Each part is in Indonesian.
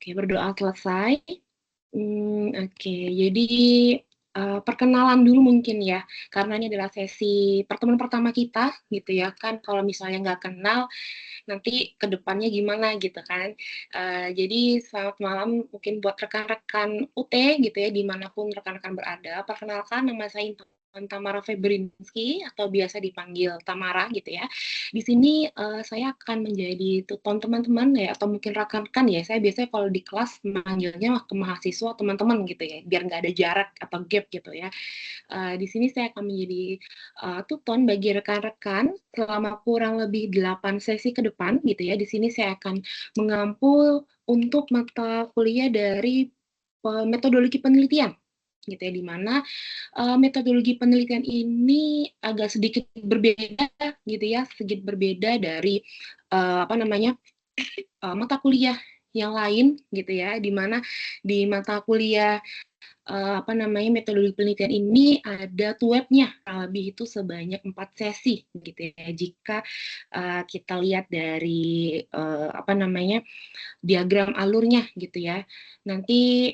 Oke, berdoa selesai. Oke. Jadi, perkenalan dulu mungkin ya, karena ini adalah sesi pertemuan pertama kita gitu ya kan, kalau misalnya nggak kenal, nanti ke depannya gimana gitu kan. Jadi selamat malam mungkin buat rekan-rekan UT gitu ya, dimanapun rekan-rekan berada. Perkenalkan nama saya Tamara Febrinski atau biasa dipanggil Tamara gitu ya. Di sini, saya akan menjadi tutor teman-teman ya atau mungkin rekan-rekan ya, saya biasanya kalau di kelas manggilnya ke mahasiswa teman-teman gitu ya, biar nggak ada jarak atau gap gitu ya. Di sini saya akan menjadi, tutor bagi rekan-rekan selama kurang lebih 8 sesi ke depan gitu ya. Di sini saya akan mengampu untuk mata kuliah dari metodologi penelitian gitu ya, di mana, metodologi penelitian ini agak sedikit berbeda gitu ya, sedikit berbeda dari, apa namanya, mata kuliah yang lain gitu ya, di mana di mata kuliah apa namanya, metodologi penelitian ini ada webnya, kurang lebih itu sebanyak 4 sesi gitu ya. Jika, kita lihat dari, apa namanya, diagram alurnya gitu ya. Nanti,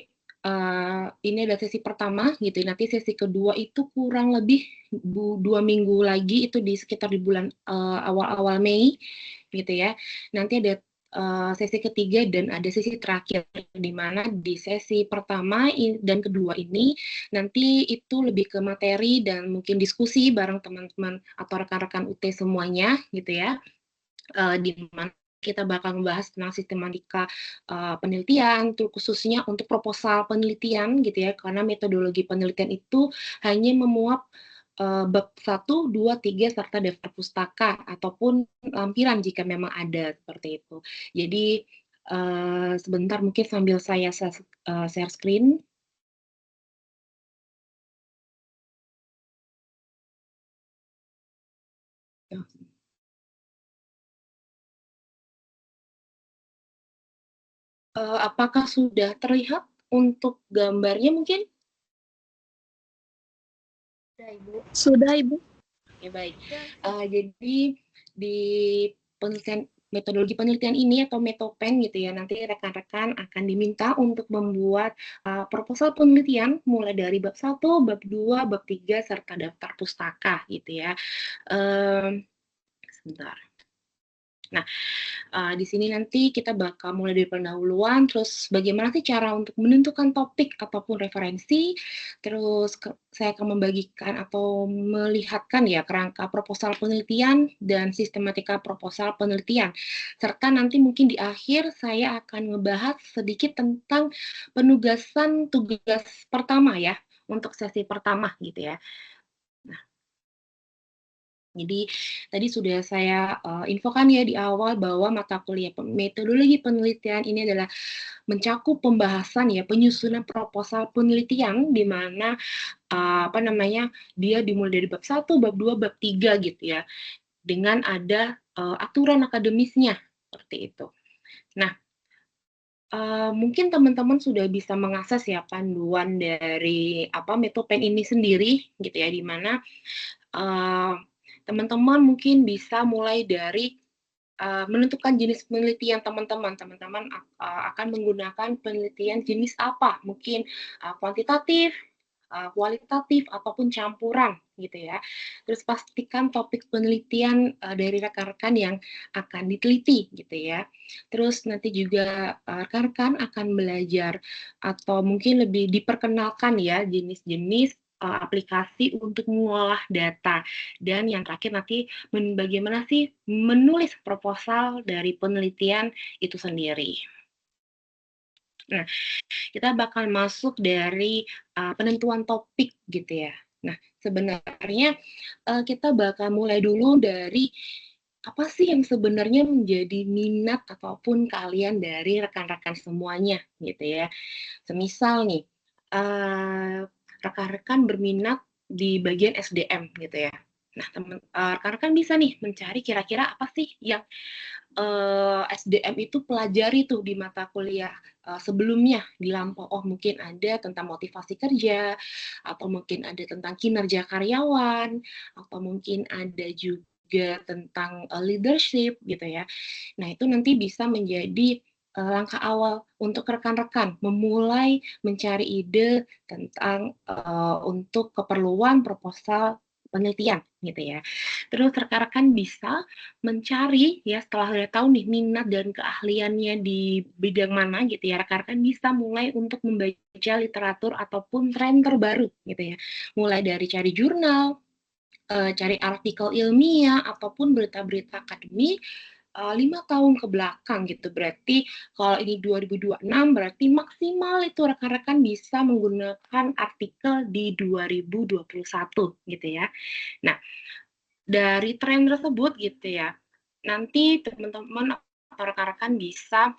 ini adalah sesi pertama gitu, nanti sesi kedua itu kurang lebih 2 minggu lagi, itu di sekitar di bulan, awal-awal Mei gitu ya. Nanti ada, sesi ketiga dan ada sesi terakhir, di mana di sesi pertama dan kedua ini, nanti itu lebih ke materi dan mungkin diskusi bareng teman-teman atau rekan-rekan UT semuanya gitu ya, di mana kita bakal membahas tentang sistematika, penelitian, khususnya untuk proposal penelitian gitu ya, karena metodologi penelitian itu hanya memuat, bab 1, 2, 3, serta daftar pustaka ataupun lampiran jika memang ada, seperti itu. Jadi, sebentar mungkin sambil saya share screen. Apakah sudah terlihat untuk gambarnya mungkin? Sudah, Ibu. Sudah, Ibu. Oke, baik. Jadi di penelitian metodologi penelitian ini atau metopen gitu ya, nanti rekan-rekan akan diminta untuk membuat, proposal penelitian mulai dari bab 1, bab 2, bab 3, serta daftar pustaka gitu ya. Sebentar. Nah, di sini nanti kita bakal mulai dari pendahuluan, terus bagaimana sih cara untuk menentukan topik ataupun referensi, terus saya akan membagikan atau melihatkan ya kerangka proposal penelitian dan sistematika proposal penelitian. Serta nanti mungkin di akhir saya akan ngebahas sedikit tentang penugasan tugas pertama ya, untuk sesi pertama gitu ya. Jadi tadi sudah saya, infokan ya di awal bahwa mata kuliah metodologi penelitian ini adalah mencakup pembahasan ya, penyusunan proposal penelitian di mana, apa namanya, dia dimulai dari bab 1, bab 2, bab 3 gitu ya, dengan ada, aturan akademisnya, seperti itu. Nah, mungkin teman-teman sudah bisa mengakses ya panduan dari, apa, Metopen ini sendiri gitu ya, di mana, teman-teman mungkin bisa mulai dari, menentukan jenis penelitian teman-teman. Teman-teman akan menggunakan penelitian jenis apa, mungkin, kuantitatif, kualitatif, ataupun campuran gitu ya. Terus pastikan topik penelitian, dari rekan-rekan yang akan diteliti gitu ya. Terus nanti juga, rekan-rekan akan belajar atau mungkin lebih diperkenalkan ya jenis-jenis, aplikasi untuk mengolah data. Dan yang terakhir nanti bagaimana sih menulis proposal dari penelitian itu sendiri. Nah, kita bakal masuk dari, penentuan topik gitu ya. Nah, sebenarnya, kita bakal mulai dulu dari apa sih yang sebenarnya menjadi minat ataupun keahlian dari rekan-rekan semuanya gitu ya. Semisal nih, rekan-rekan berminat di bagian SDM gitu ya. Nah, rekan-rekan bisa nih mencari kira-kira apa sih yang SDM itu pelajari tuh di mata kuliah, sebelumnya di lampau. Oh, mungkin ada tentang motivasi kerja, atau mungkin ada tentang kinerja karyawan, atau mungkin ada juga tentang, leadership gitu ya. Nah, itu nanti bisa menjadi, langkah awal untuk rekan-rekan memulai mencari ide tentang, untuk keperluan proposal penelitian gitu ya. Terus rekan-rekan bisa mencari ya setelah udah tahu nih minat dan keahliannya di bidang mana gitu ya, rekan-rekan bisa mulai untuk membaca literatur ataupun tren terbaru gitu ya. Mulai dari cari jurnal, cari artikel ilmiah ataupun berita-berita akademik 5 tahun ke belakang gitu. Berarti kalau ini 2026 berarti maksimal itu rekan-rekan bisa menggunakan artikel di 2021 gitu ya. Nah, dari tren tersebut gitu ya, nanti teman-teman atau rekan-rekan bisa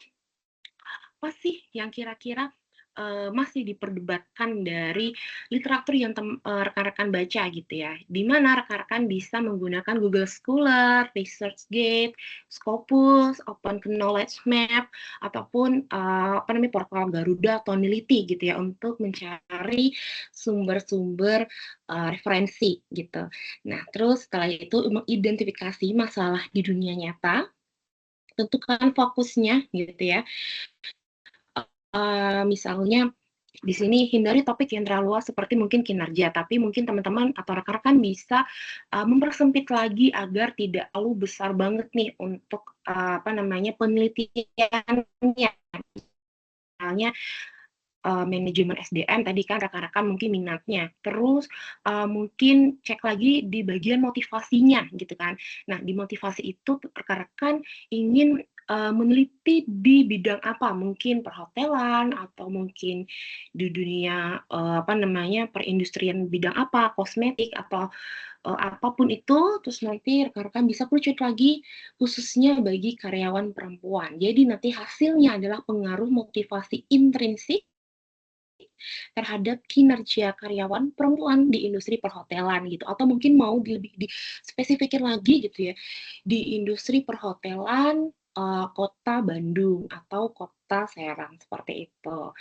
apa sih yang kira-kira masih diperdebatkan dari literatur yang rekan-rekan baca gitu ya, di mana rekan-rekan bisa menggunakan Google Scholar, ResearchGate, Scopus, Open Knowledge Map, ataupun portal Garuda atau Neliti gitu ya untuk mencari sumber-sumber referensi gitu. Nah, terus setelah itu mengidentifikasi masalah di dunia nyata, tentukan fokusnya gitu ya. Misalnya di sini hindari topik yang terlalu luas seperti mungkin kinerja, tapi mungkin teman-teman atau rekan-rekan bisa mempersempit lagi agar tidak terlalu besar banget nih untuk penelitiannya. Misalnya manajemen SDM tadi kan rekan-rekan mungkin minatnya. Terus mungkin cek lagi di bagian motivasinya gitu kan. Nah, di motivasi itu rekan-rekan ingin meneliti di bidang apa? Mungkin perhotelan atau mungkin di dunia perindustrian bidang apa? Kosmetik atau apapun itu, terus nanti rekan-rekan bisa kerucut lagi khususnya bagi karyawan perempuan. Jadi nanti hasilnya adalah pengaruh motivasi intrinsik terhadap kinerja karyawan perempuan di industri perhotelan gitu, atau mungkin mau lebih dispesifikin lagi gitu ya, di industri perhotelan kota Bandung atau kota Serang seperti itu.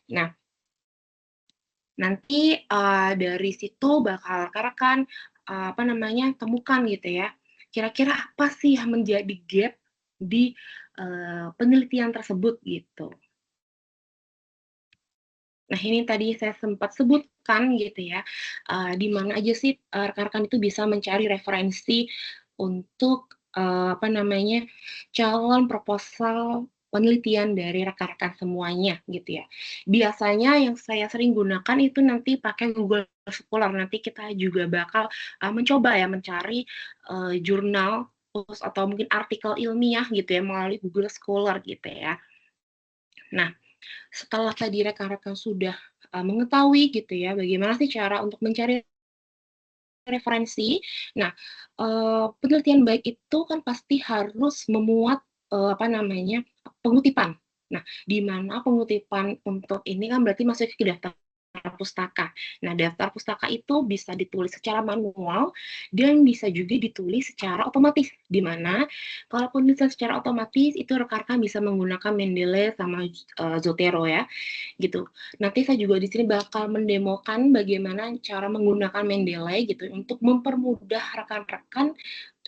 Nah, nanti dari situ bakal rekan-rekan temukan gitu ya, kira-kira apa sih yang menjadi gap di penelitian tersebut gitu. Nah, ini tadi saya sempat sebutkan gitu ya, di mana aja sih, rekan-rekan itu bisa mencari referensi untuk, calon proposal penelitian dari rekan-rekan semuanya gitu ya. Biasanya yang saya sering gunakan itu nanti pakai Google Scholar, nanti kita juga bakal, mencoba ya mencari, jurnal terus atau mungkin artikel ilmiah gitu ya melalui Google Scholar gitu ya. Nah, setelah tadi rekan-rekan sudah, mengetahui gitu ya, bagaimana sih cara untuk mencari referensi. Nah, penelitian baik itu kan pasti harus memuat, pengutipan. Nah, di mana pengutipan untuk ini kan berarti masuk ke daftar pustaka. Nah, daftar pustaka itu bisa ditulis secara manual dan bisa juga ditulis secara otomatis, di mana kalau penulisan secara otomatis itu rekan-rekan bisa menggunakan Mendeley sama, Zotero ya gitu. Nanti saya juga di sini bakal mendemokan bagaimana cara menggunakan Mendeley gitu untuk mempermudah rekan-rekan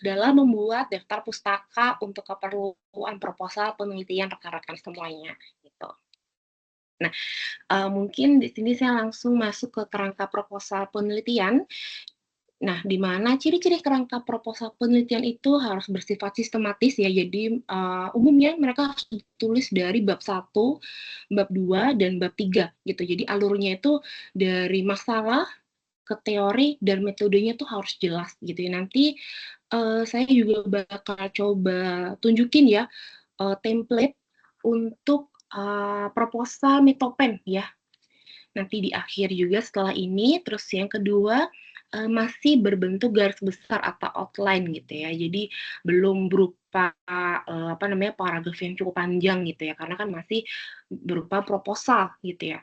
dalam membuat daftar pustaka untuk keperluan proposal penelitian rekan-rekan semuanya gitu. Nah, mungkin di sini saya langsung masuk ke kerangka proposal penelitian. Nah, di mana ciri-ciri kerangka proposal penelitian itu harus bersifat sistematis ya. Jadi, umumnya mereka harus ditulis dari bab 1, bab 2, dan bab 3 gitu. Jadi alurnya itu dari masalah ke teori dan metodenya tuh harus jelas gitu ya. Nanti, saya juga bakal coba tunjukin ya, template untuk, proposal Metopen ya. Nanti di akhir juga setelah ini, terus yang kedua, masih berbentuk garis besar atau outline gitu ya. Jadi belum berupa, paragraf yang cukup panjang gitu ya, karena kan masih berupa proposal gitu ya.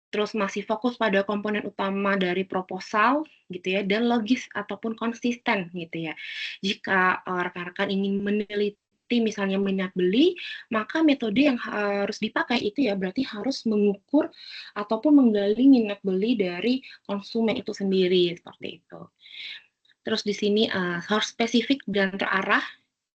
Terus masih fokus pada komponen utama dari proposal gitu ya, dan logis ataupun konsisten gitu ya. Jika, rekan-rekan ingin meneliti misalnya minat beli, maka metode yang harus dipakai itu ya berarti harus mengukur ataupun menggali minat beli dari konsumen itu sendiri, seperti itu. Terus di sini, harus spesifik dan terarah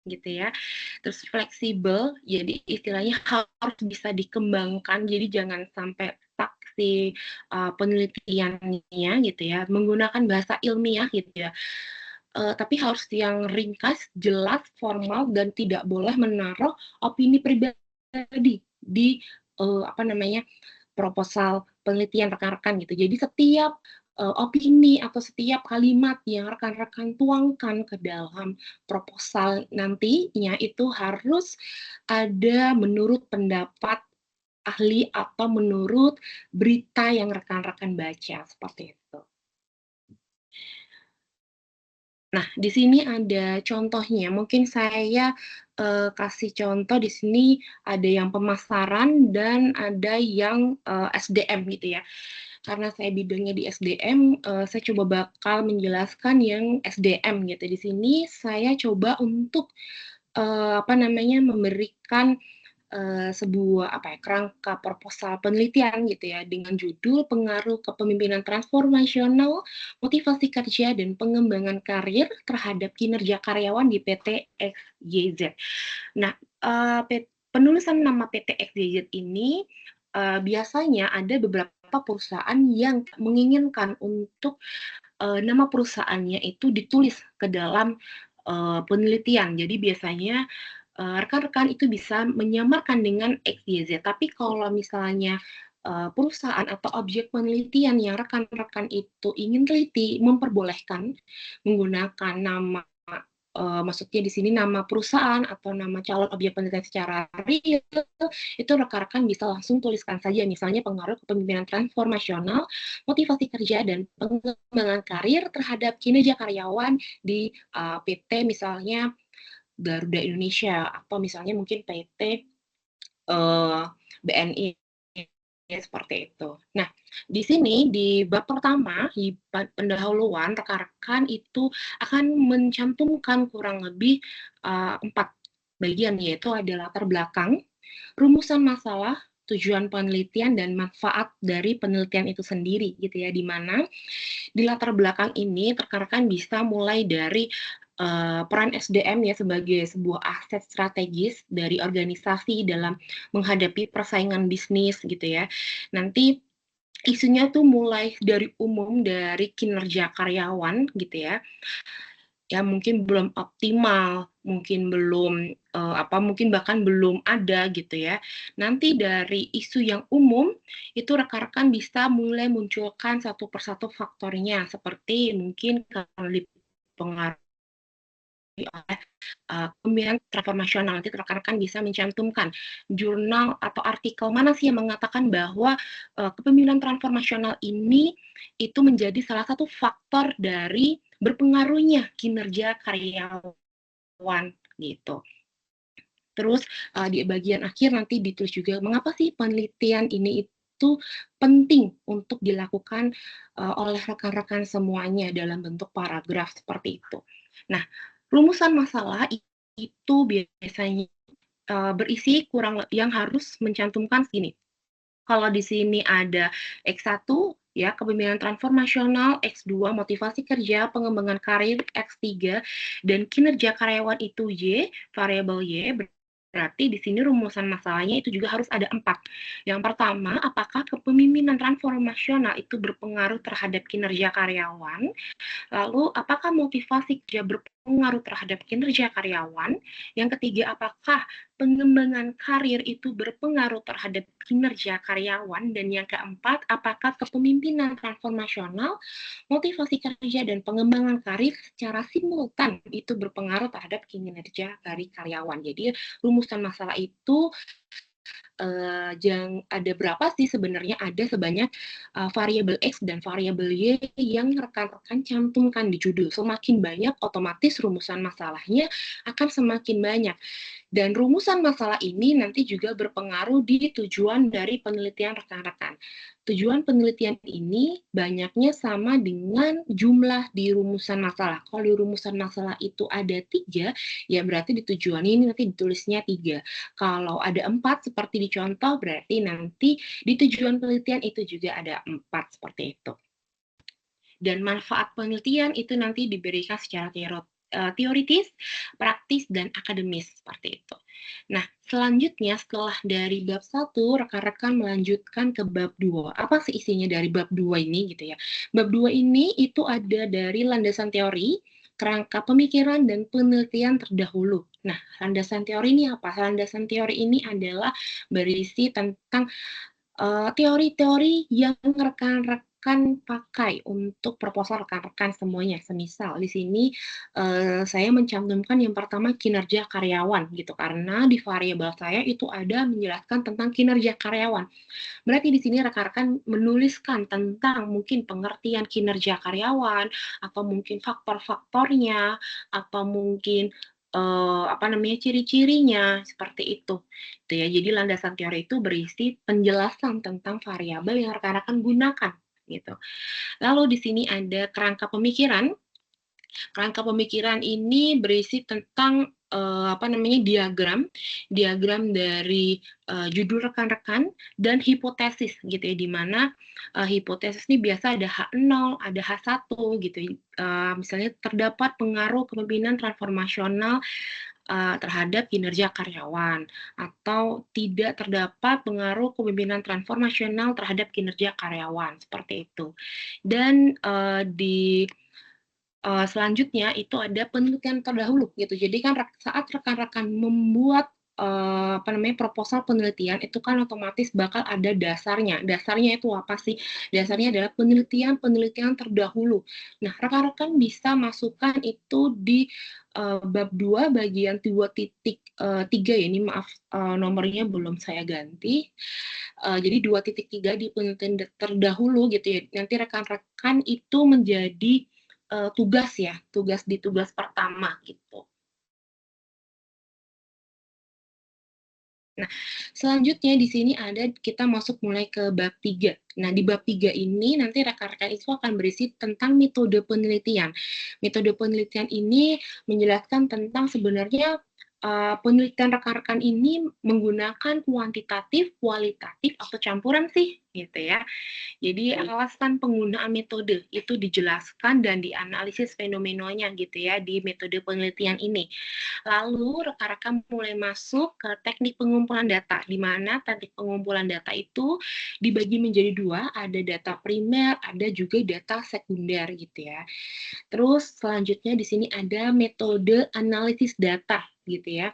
gitu ya. Terus fleksibel, jadi istilahnya harus bisa dikembangkan, jadi jangan sampai stuck si penelitiannya gitu ya, menggunakan bahasa ilmiah gitu ya. Tapi harus yang ringkas, jelas, formal, dan tidak boleh menaruh opini pribadi di apa namanya proposal penelitian rekan-rekan gitu. Jadi setiap opini atau setiap kalimat yang rekan-rekan tuangkan ke dalam proposal nantinya itu harus ada menurut pendapat ahli atau menurut berita yang rekan-rekan baca seperti itu. Nah, di sini ada contohnya. Mungkin saya kasih contoh di sini ada yang pemasaran dan ada yang SDM gitu ya. Karena saya bidangnya di SDM, saya coba bakal menjelaskan yang SDM gitu. Di sini saya coba untuk apa namanya memberikan sebuah apa ya, kerangka proposal penelitian gitu ya dengan judul pengaruh kepemimpinan transformasional, motivasi kerja dan pengembangan karir terhadap kinerja karyawan di PT XYZ. Nah, penulisan nama PT XYZ ini biasanya ada beberapa perusahaan yang menginginkan untuk nama perusahaannya itu ditulis ke dalam penelitian. Jadi biasanya rekan-rekan itu bisa menyamarkan dengan XYZ. Tapi kalau misalnya perusahaan atau objek penelitian yang rekan-rekan itu ingin teliti memperbolehkan menggunakan nama maksudnya di sini nama perusahaan atau nama calon objek penelitian secara real, itu rekan-rekan bisa langsung tuliskan saja misalnya pengaruh kepemimpinan transformasional, motivasi kerja dan pengembangan karir terhadap kinerja karyawan di PT misalnya Garuda Indonesia atau misalnya mungkin PT BNI seperti itu. Nah, di sini di bab pertama, di pendahuluan, rekan-rekan itu akan mencantumkan kurang lebih 4 bagian, yaitu ada latar belakang, rumusan masalah, tujuan penelitian, dan manfaat dari penelitian itu sendiri, gitu ya, di mana di latar belakang ini rekan-rekan bisa mulai dari peran SDM ya sebagai sebuah aset strategis dari organisasi dalam menghadapi persaingan bisnis gitu ya. Nanti isunya tuh mulai dari umum dari kinerja karyawan gitu ya. Ya mungkin belum optimal, mungkin belum mungkin bahkan belum ada gitu ya. Nanti dari isu yang umum itu rekan-rekan bisa mulai munculkan satu persatu faktornya seperti mungkin kalau dipengaruhi oleh kepemimpinan transformasional. Nanti rekan-rekan bisa mencantumkan jurnal atau artikel mana sih yang mengatakan bahwa kepemimpinan transformasional ini itu menjadi salah satu faktor dari berpengaruhnya kinerja karyawan gitu. Terus di bagian akhir nanti ditulis juga mengapa sih penelitian ini itu penting untuk dilakukan oleh rekan-rekan semuanya dalam bentuk paragraf seperti itu. Nah, rumusan masalah itu biasanya berisi kurang yang harus mencantumkan segini. Kalau di sini ada X1 ya kepemimpinan transformasional, X2 motivasi kerja, pengembangan karir, X3 dan kinerja karyawan itu Y, variabel Y, berarti di sini rumusan masalahnya itu juga harus ada 4. Yang pertama, apakah kepemimpinan transformasional itu berpengaruh terhadap kinerja karyawan? Lalu, apakah motivasi kerja berpengaruh terhadap kinerja karyawan? Yang ketiga, apakah pengembangan karir itu berpengaruh terhadap kinerja karyawan? Dan yang keempat, apakah kepemimpinan transformasional, motivasi kerja, dan pengembangan karir secara simultan itu berpengaruh terhadap kinerja dari karyawan? Jadi, rumusan masalah itu ada berapa sih sebenarnya? Ada sebanyak variabel X dan variabel Y yang rekan-rekan cantumkan di judul. Semakin banyak, otomatis rumusan masalahnya akan semakin banyak. Dan rumusan masalah ini nanti juga berpengaruh di tujuan dari penelitian rekan-rekan. Tujuan penelitian ini banyaknya sama dengan jumlah di rumusan masalah. Kalau di rumusan masalah itu ada 3, ya berarti di tujuan ini nanti ditulisnya 3. Kalau ada 4 seperti di contoh, berarti nanti di tujuan penelitian itu juga ada 4 seperti itu. Dan manfaat penelitian itu nanti diberikan secara teoritis, praktis, dan akademis, seperti itu. Nah, selanjutnya setelah dari bab 1, rekan-rekan melanjutkan ke bab 2. Apa sih isinya dari bab 2 ini gitu ya? Bab 2 ini itu ada dari landasan teori, kerangka pemikiran, dan penelitian terdahulu. Nah, landasan teori ini apa? Landasan teori ini adalah berisi tentang teori-teori yang rekan-rekan pakai untuk proposal rekan-rekan semuanya. Semisal di sini saya mencantumkan yang pertama kinerja karyawan gitu karena di variabel saya itu ada menjelaskan tentang kinerja karyawan. Berarti di sini rekan-rekan menuliskan tentang mungkin pengertian kinerja karyawan atau mungkin faktor-faktornya atau mungkin apa namanya ciri-cirinya seperti itu. Itu ya. Jadi landasan teori itu berisi penjelasan tentang variabel yang rekan-rekan gunakan gitu. Lalu di sini ada kerangka pemikiran. Kerangka pemikiran ini berisi tentang apa namanya diagram dari judul rekan-rekan dan hipotesis gitu ya, di mana hipotesis ini biasa ada H0, ada H1 gitu. Misalnya terdapat pengaruh kepemimpinan transformasional terhadap kinerja karyawan atau tidak terdapat pengaruh kepemimpinan transformasional terhadap kinerja karyawan seperti itu. Dan di selanjutnya itu ada penelitian terdahulu gitu. Jadi kan saat rekan-rekan membuat apa namanya proposal penelitian itu kan otomatis bakal ada dasarnya. Dasarnya itu apa sih? Dasarnya adalah penelitian terdahulu. Nah, rekan-rekan bisa masukkan itu di bab 2 bagian 2.3 ya. Ini maaf nomornya belum saya ganti. Jadi 2.3 di penelitian terdahulu gitu ya. Nanti rekan-rekan itu menjadi tugas ya, tugas pertama gitu. Nah, selanjutnya di sini ada kita masuk mulai ke bab 3. Nah, di bab 3 ini nanti rekan-rekan itu akan berisi tentang metode penelitian. Metode penelitian ini menjelaskan tentang sebenarnya penelitian rekan-rekan ini menggunakan kuantitatif, kualitatif, atau campuran sih, gitu ya. Jadi alasan penggunaan metode itu dijelaskan dan dianalisis fenomenonya gitu ya di metode penelitian ini. Lalu rekan-rekan mulai masuk ke teknik pengumpulan data, di mana teknik pengumpulan data itu dibagi menjadi dua, ada data primer, ada juga data sekunder gitu ya. Terus selanjutnya di sini ada metode analisis data gitu ya.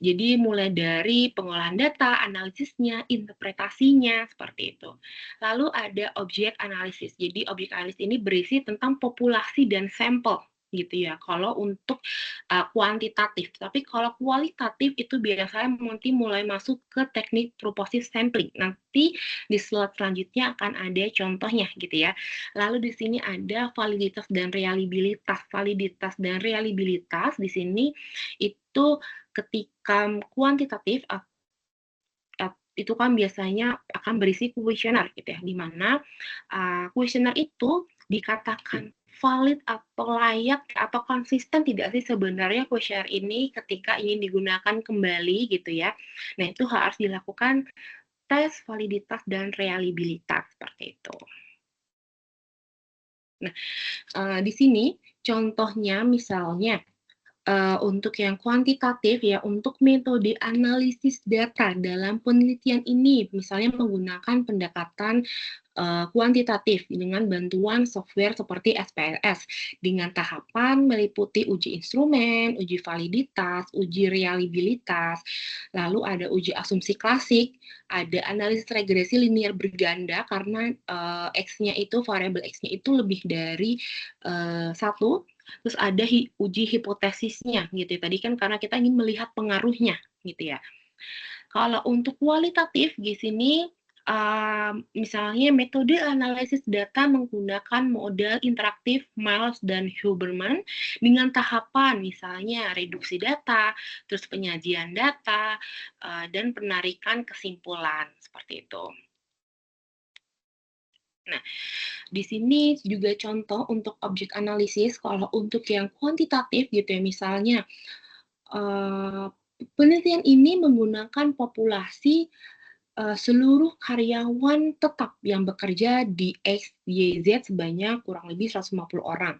Jadi mulai dari pengolahan data, analisisnya, interpretasinya, seperti itu. Lalu ada objek analisis. Jadi objek analisis ini berisi tentang populasi dan sampel gitu ya. Kalau untuk kuantitatif, tapi kalau kualitatif itu biasanya nanti mulai masuk ke teknik purposive sampling. Nanti di slide selanjutnya akan ada contohnya gitu ya. Lalu di sini ada validitas dan reliabilitas. Validitas dan reliabilitas di sini itu ketika kuantitatif itu kan biasanya akan berisi kuesioner gitu ya, di mana kuesioner itu dikatakan valid atau layak atau konsisten tidak sih sebenarnya kuesioner ini ketika ingin digunakan kembali gitu ya. Nah, itu harus dilakukan tes validitas dan reliabilitas seperti itu. Nah, di sini contohnya misalnya untuk yang kuantitatif ya, untuk metode analisis data dalam penelitian ini, misalnya menggunakan pendekatan kuantitatif dengan bantuan software seperti SPSS dengan tahapan meliputi uji instrumen, uji validitas, uji reliabilitas, lalu ada uji asumsi klasik, ada analisis regresi linear berganda karena X-nya itu variabel X-nya itu lebih dari satu. Terus ada uji hipotesisnya gitu ya. Tadi kan karena kita ingin melihat pengaruhnya gitu ya. Kalau untuk kualitatif di sini misalnya metode analisis data menggunakan model interaktif Miles dan Huberman dengan tahapan misalnya reduksi data, terus penyajian data, dan penarikan kesimpulan seperti itu. Nah, di sini juga contoh untuk objek analisis, kalau untuk yang kuantitatif gitu ya, misalnya penelitian ini menggunakan populasi seluruh karyawan tetap yang bekerja di X YZ sebanyak kurang lebih 150 orang.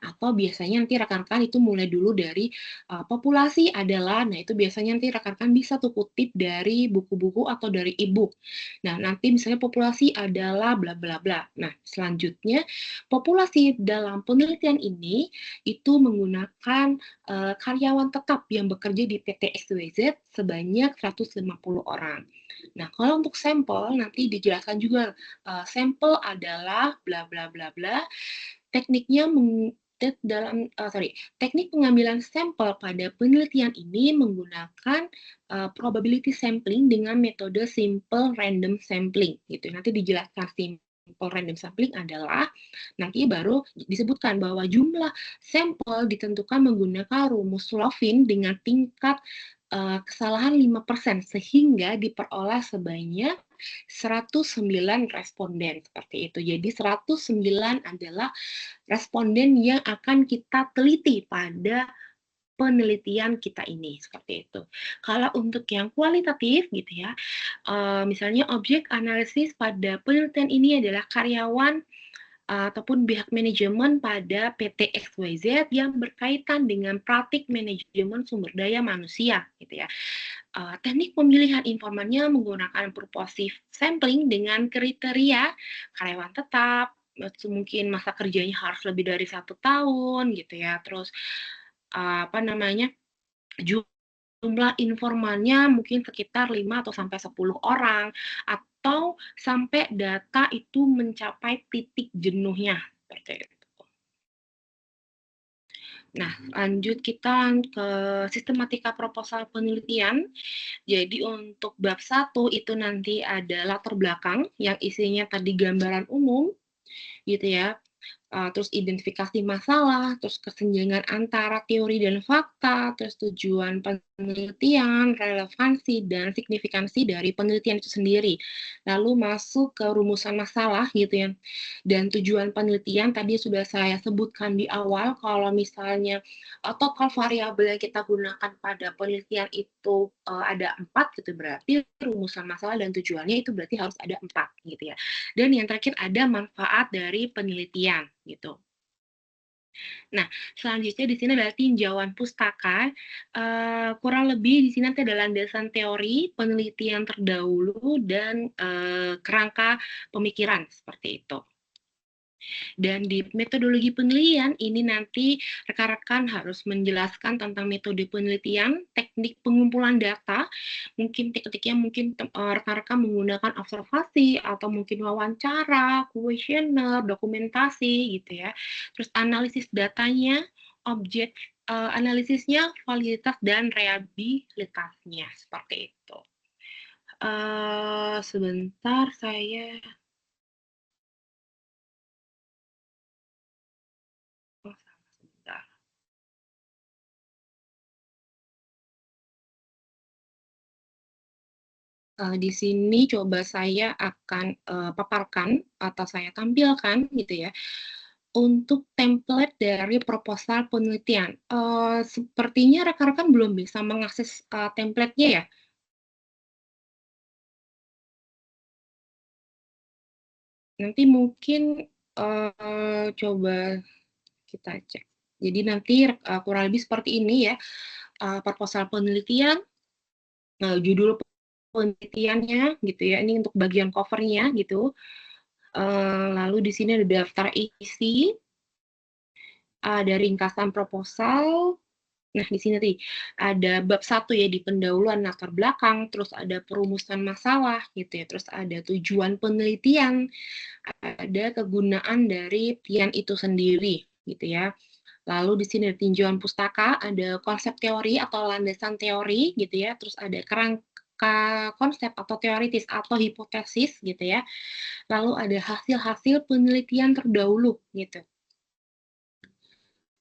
Atau biasanya nanti rekan-rekan itu mulai dulu dari populasi adalah, nah itu biasanya nanti rekan-rekan bisa tuh kutip dari buku-buku atau dari e-book. Nah, nanti misalnya populasi adalah bla bla bla. Nah, selanjutnya populasi dalam penelitian ini itu menggunakan karyawan tetap yang bekerja di PT XYZ sebanyak 150 orang. Nah, kalau untuk sampel nanti dijelaskan juga sampel adalah bla bla bla bla. Tekniknya teknik pengambilan sampel pada penelitian ini menggunakan probability sampling dengan metode simple random sampling gitu. Nanti dijelaskan simple random sampling adalah nanti baru disebutkan bahwa jumlah sampel ditentukan menggunakan rumus Lovin dengan tingkat kesalahan 5% sehingga diperoleh sebanyak 109 responden seperti itu. Jadi 109 adalah responden yang akan kita teliti pada penelitian kita ini seperti itu. Kalau untuk yang kualitatif gitu ya, misalnya objek analisis pada penelitian ini adalah karyawan ataupun pihak manajemen pada PT XYZ yang berkaitan dengan praktik manajemen sumber daya manusia gitu ya. Teknik pemilihan informannya menggunakan purposive sampling dengan kriteria karyawan tetap, mungkin masa kerjanya harus lebih dari 1 tahun gitu ya. Terus apa namanya, jumlah informannya mungkin sekitar 5 atau sampai 10 orang, atau sampai data itu mencapai titik jenuhnya, seperti itu. Nah, lanjut kita ke sistematika proposal penelitian. Jadi untuk bab 1 itu nanti ada latar belakang yang isinya tadi gambaran umum, gitu ya. Terus identifikasi masalah, terus kesenjangan antara teori dan fakta, terus tujuan penelitian, relevansi, dan signifikansi dari penelitian itu sendiri. Lalu masuk ke rumusan masalah gitu ya. Dan tujuan penelitian tadi sudah saya sebutkan di awal, kalau misalnya total variabel yang kita gunakan pada penelitian itu ada 4 gitu, berarti rumusan masalah dan tujuannya itu berarti harus ada 4 gitu ya. Dan yang terakhir ada manfaat dari penelitian gitu. Nah, selanjutnya di sini adalah tinjauan pustaka. Kurang lebih di sini nanti ada landasan teori, penelitian terdahulu, dan kerangka pemikiran seperti itu. Dan di metodologi penelitian ini nanti rekan-rekan harus menjelaskan tentang metode penelitian, teknik pengumpulan data, mungkin tekniknya mungkin rekan-rekan menggunakan observasi atau mungkin wawancara, kuesioner, dokumentasi gitu ya. Terus analisis datanya, objek analisisnya, validitas dan reliabilitasnya seperti itu. Sebentar saya sebentar. Di sini coba saya akan paparkan atau saya tampilkan gitu ya, untuk template dari proposal penelitian. Sepertinya rekan-rekan belum bisa mengakses template-nya ya? Nanti mungkin coba kita cek. Jadi nanti kurang lebih seperti ini ya, proposal penelitian, judul penelitiannya gitu ya, ini untuk bagian cover-nya gitu. Lalu di sini ada daftar isi, ada ringkasan proposal. Nah, di sini nih ada bab 1 ya di pendahuluan latar belakang, terus ada perumusan masalah gitu ya, terus ada tujuan penelitian, ada kegunaan dari penelitian itu sendiri gitu ya. Lalu di sini ada tinjauan pustaka, ada konsep teori atau landasan teori gitu ya, terus ada kerangka konsep atau teoritis atau hipotesis gitu ya. Lalu ada hasil-hasil penelitian terdahulu gitu.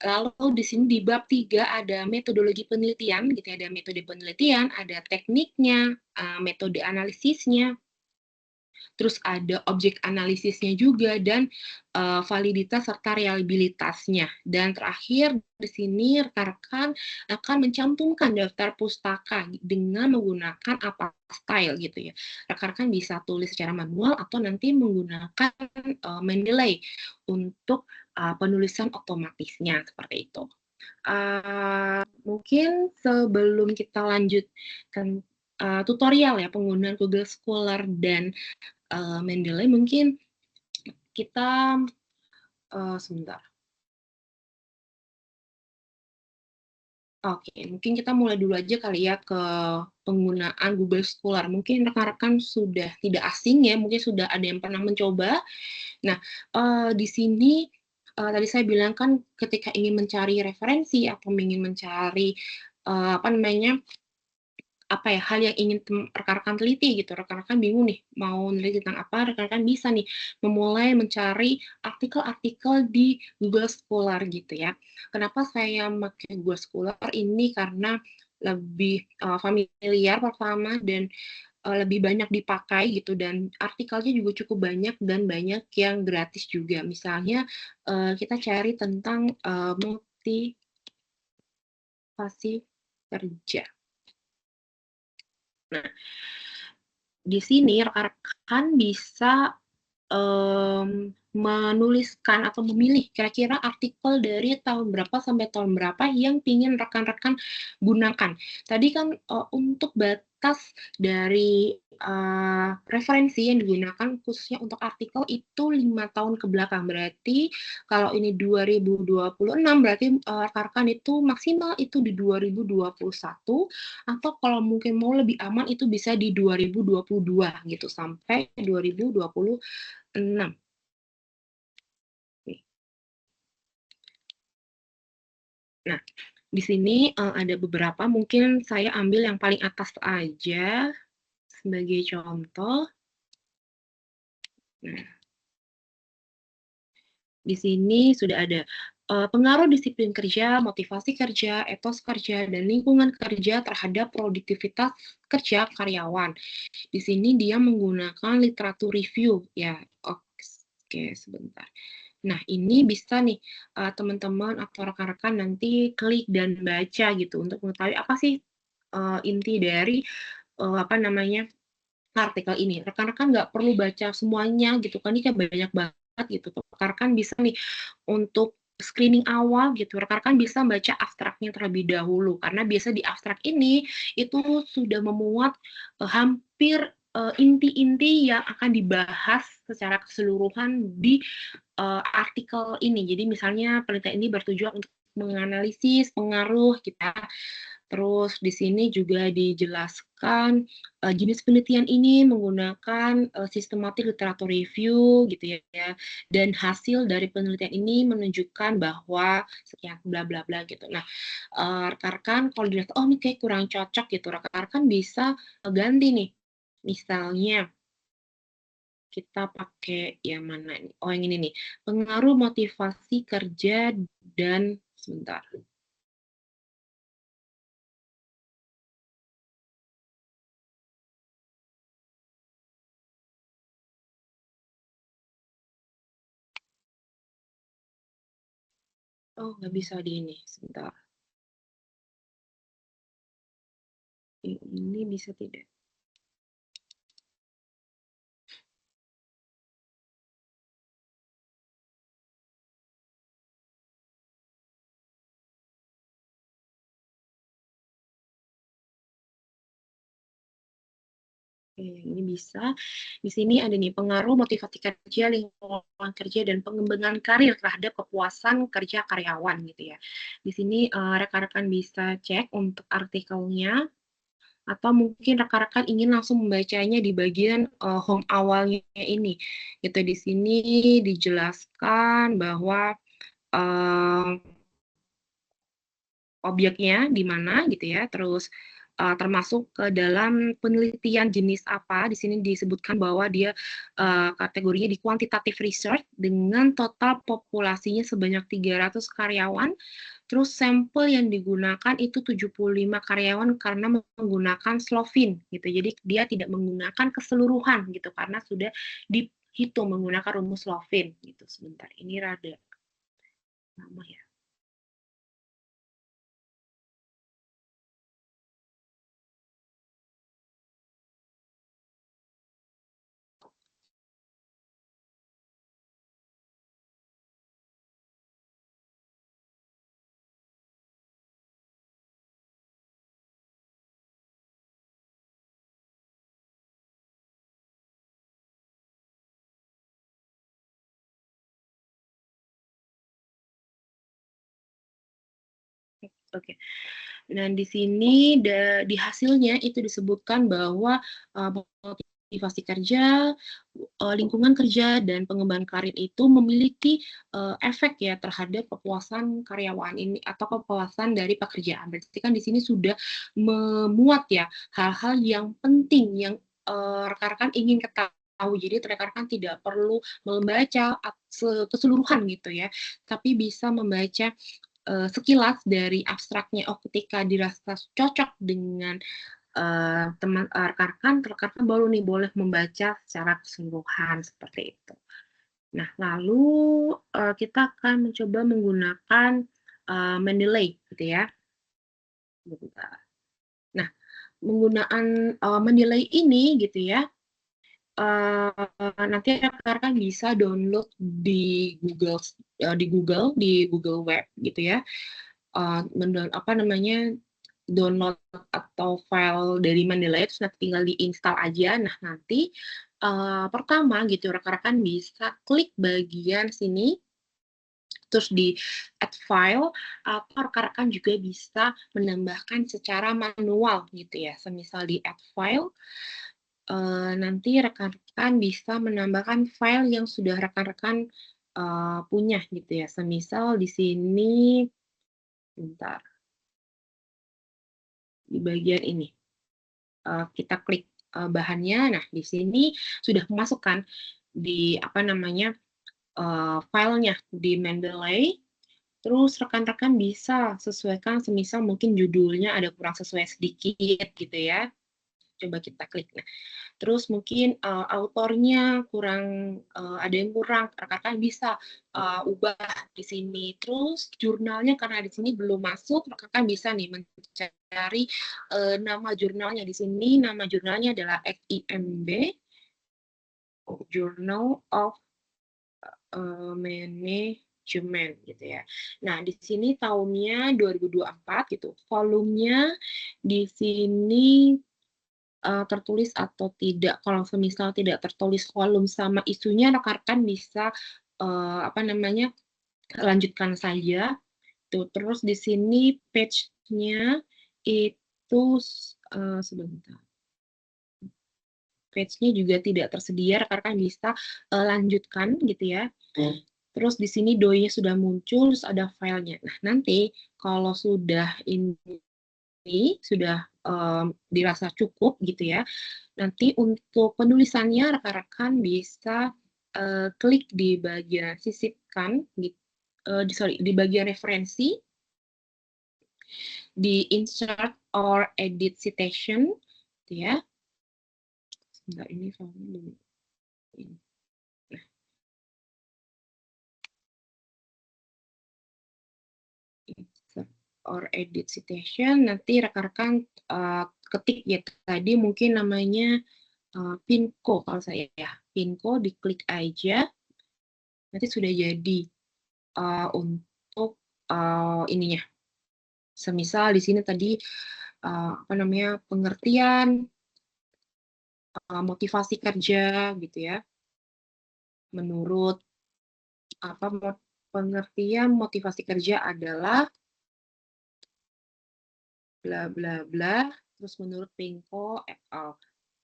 Lalu di sini di bab 3 ada metodologi penelitian gitu ya, ada metode penelitian, ada tekniknya, metode analisisnya, terus ada objek analisisnya juga, dan validitas serta reliabilitasnya. Dan terakhir di sini rekan-rekan akan mencantumkan daftar pustaka dengan menggunakan apa style gitu ya. Rekan-rekan bisa tulis secara manual atau nanti menggunakan Mendeley untuk penulisan otomatisnya seperti itu. Mungkin sebelum kita lanjut tutorial ya penggunaan Google Scholar dan Mendeley, mungkin kita sebentar. Oke, mungkin kita mulai dulu aja kali ya ke penggunaan Google Scholar. Mungkin rekan-rekan sudah tidak asing ya, mungkin sudah ada yang pernah mencoba. Nah, di sini tadi saya bilang kan ketika ingin mencari referensi atau ingin mencari apa namanya hal yang ingin rekan-rekan teliti gitu, rekan-rekan bingung nih mau neliti tentang apa, rekan-rekan bisa nih memulai mencari artikel-artikel di Google Scholar gitu ya. Kenapa saya pakai Google Scholar ini karena lebih familiar pertama dan lebih banyak dipakai gitu dan artikelnya juga cukup banyak dan banyak yang gratis juga. Misalnya kita cari tentang motivasi kerja. Nah, di sini rekan-rekan bisa menuliskan atau memilih kira-kira artikel dari tahun berapa sampai tahun berapa yang ingin rekan-rekan gunakan. Tadi kan untuk batas dari referensi yang digunakan khususnya untuk artikel itu 5 tahun ke belakang. Berarti kalau ini 2026 berarti rekan-rekan itu maksimal itu di 2021, atau kalau mungkin mau lebih aman itu bisa di 2022 gitu sampai 2026. Nah, di sini ada beberapa, mungkin saya ambil yang paling atas aja sebagai contoh. Nah, di sini sudah ada pengaruh disiplin kerja, motivasi kerja, etos kerja, dan lingkungan kerja terhadap produktivitas kerja karyawan. Di sini dia menggunakan literatur review ya. Oke, sebentar. Nah, ini bisa nih teman-teman atau rekan-rekan nanti klik dan baca gitu untuk mengetahui apa sih inti dari artikel ini. Rekan-rekan nggak perlu baca semuanya gitu kan, ini kan banyak banget gitu. Rekan-rekan bisa nih untuk screening awal gitu, rekan-rekan bisa baca abstraknya terlebih dahulu karena biasa di abstrak ini itu sudah memuat hampir inti-inti yang akan dibahas secara keseluruhan di artikel ini. Jadi misalnya penelitian ini bertujuan untuk menganalisis pengaruh kita. Terus di sini juga dijelaskan jenis penelitian ini menggunakan sistematik literatur review gitu ya, dan hasil dari penelitian ini menunjukkan bahwa sekian bla bla bla gitu. Nah, rekan-rekan kalau dilihat oh ini kayak kurang cocok gitu, rekan-rekan bisa ganti nih. Misalnya kita pakai yang mana nih? Oh, yang ini nih. Pengaruh motivasi kerja dan sebentar. Oh, nggak bisa di ini. Sebentar. Ini bisa tidak? Oke, yang ini bisa. Di sini ada nih pengaruh motivasi kerja, lingkungan kerja, dan pengembangan karir terhadap kepuasan kerja karyawan gitu ya. Di sini rekan-rekan bisa cek untuk artikelnya, atau mungkin rekan-rekan ingin langsung membacanya di bagian home awalnya ini. Gitu di sini dijelaskan bahwa objeknya di mana gitu ya, terus termasuk ke dalam penelitian jenis apa. Di sini disebutkan bahwa dia kategorinya di quantitative research dengan total populasinya sebanyak 300 karyawan. Terus sampel yang digunakan itu 75 karyawan karena menggunakan Slovin gitu. Jadi dia tidak menggunakan keseluruhan gitu karena sudah dihitung menggunakan rumus Slovin gitu. Sebentar, ini rada lama ya. Oke. Nah, di sini di hasilnya itu disebutkan bahwa motivasi kerja, lingkungan kerja, dan pengembangan karir itu memiliki efek ya terhadap kepuasan karyawan ini atau kepuasan dari pekerjaan. Berarti kan di sini sudah memuat ya hal-hal yang penting yang rekan-rekan ingin ketahui. Jadi rekan-rekan tidak perlu membaca keseluruhan gitu ya, tapi bisa membaca sekilas dari abstraknya. Oh, ketika dirasa cocok dengan teman rekan-rekan baru nih boleh membaca secara keseluruhan seperti itu. Nah, lalu kita akan mencoba menggunakan Mendeley gitu ya. Nah, menggunaan Mendeley ini gitu ya, nanti rekan-rekan bisa download di Google Web gitu ya. Apa namanya, download atau file dari Mendeley terus nanti tinggal diinstal aja. Nah, nanti pertama gitu rekan-rekan bisa klik bagian sini terus di add file atau rekan-rekan juga bisa menambahkan secara manual gitu ya. Semisal di add file nanti rekan-rekan bisa menambahkan file yang sudah rekan-rekan punya gitu ya. Semisal di sini, bentar, di bagian ini kita klik bahannya. Nah, di sini sudah memasukkan di apa namanya filenya di Mendeley. Terus rekan-rekan bisa sesuaikan, semisal mungkin judulnya ada kurang sesuai sedikit gitu ya. Coba kita klik. Nah, terus mungkin autornya kurang ada yang kurang, rekan-rekan bisa ubah di sini. Terus jurnalnya karena di sini belum masuk, rekan-rekan bisa nih mencari nama jurnalnya. Di sini nama jurnalnya adalah XIMB, Journal of Management gitu ya. Nah, di sini tahunnya 2024 gitu. Volumenya di sini tertulis atau tidak. Kalau semisal tidak tertulis volume sama isunya, rekan-rekan bisa apa namanya, lanjutkan saja. Tuh, terus di sini page-nya itu sebentar. Page-nya juga tidak tersedia, rekan-rekan bisa lanjutkan gitu ya. Terus di sini doi-nya sudah muncul, terus ada filenya. Nah, nanti kalau sudah ini sudah dirasa cukup gitu ya, nanti untuk penulisannya rekan-rekan bisa klik di bagian sisipkan, di bagian referensi, di insert or edit citation, gitu ya. Sebentar, ini filenya belum ini. Nah, insert or edit citation, nanti rekan-rekan ketik ya tadi mungkin namanya Pinko kalau saya ya. Pinko diklik aja, nanti sudah jadi untuk ininya. Semisal di sini tadi apa namanya, pengertian motivasi kerja gitu ya. Menurut apa pengertian motivasi kerja adalah bla bla bla, terus menurut Pinko et al.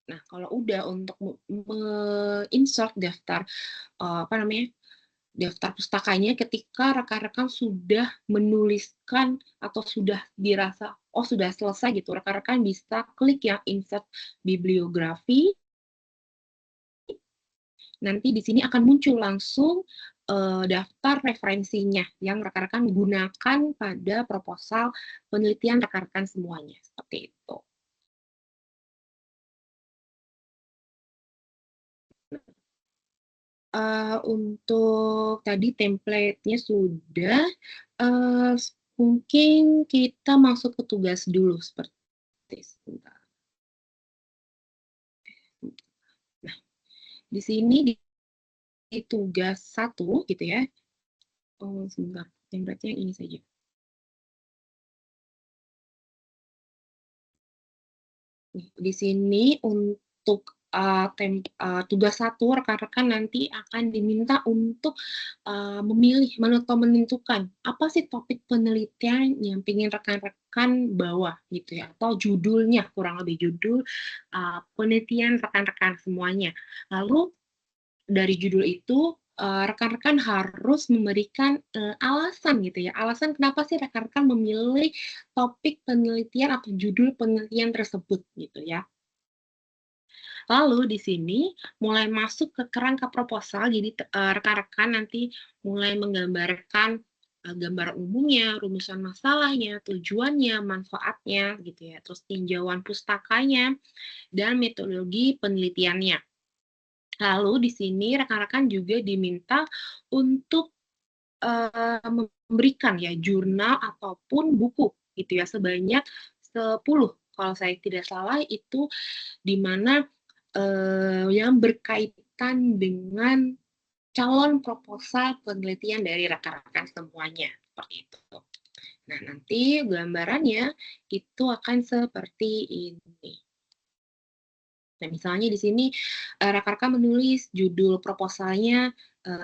Nah, kalau udah untuk insert daftar apa namanya, daftar pustakanya, ketika rekan-rekan sudah menuliskan atau sudah dirasa oh sudah selesai gitu, rekan-rekan bisa klik yang insert bibliografi. Nanti di sini akan muncul langsung daftar referensinya yang rekan-rekan gunakan pada proposal penelitian rekan-rekan semuanya, seperti itu. Untuk tadi template-nya sudah, mungkin kita masuk ke tugas dulu seperti sebentar. Nah, di sini di tugas 1 gitu ya, sebentar, template-nya ini saja. Di sini untuk, tugas 1 rekan-rekan nanti akan diminta untuk, memilih atau menentukan apa sih topik penelitian yang pengen rekan-rekan bawa gitu ya, atau judulnya, kurang lebih judul, penelitian rekan-rekan semuanya. Lalu dari judul itu, rekan-rekan harus memberikan, alasan gitu ya, alasan kenapa sih rekan-rekan memilih topik penelitian atau judul penelitian tersebut gitu ya. Lalu di sini mulai masuk ke kerangka proposal, jadi rekan-rekan nanti mulai menggambarkan, gambar umumnya, rumusan masalahnya, tujuannya, manfaatnya gitu ya, terus tinjauan pustakanya, dan metodologi penelitiannya. Lalu di sini rekan-rekan juga diminta untuk, memberikan ya jurnal ataupun buku gitu ya sebanyak 10 kalau saya tidak salah itu di mana, yang berkaitan dengan calon proposal penelitian dari rekan-rekan semuanya, seperti itu. Nah, nanti gambarannya itu akan seperti ini. Nah, misalnya di sini, rekan-rekan menulis judul proposalnya,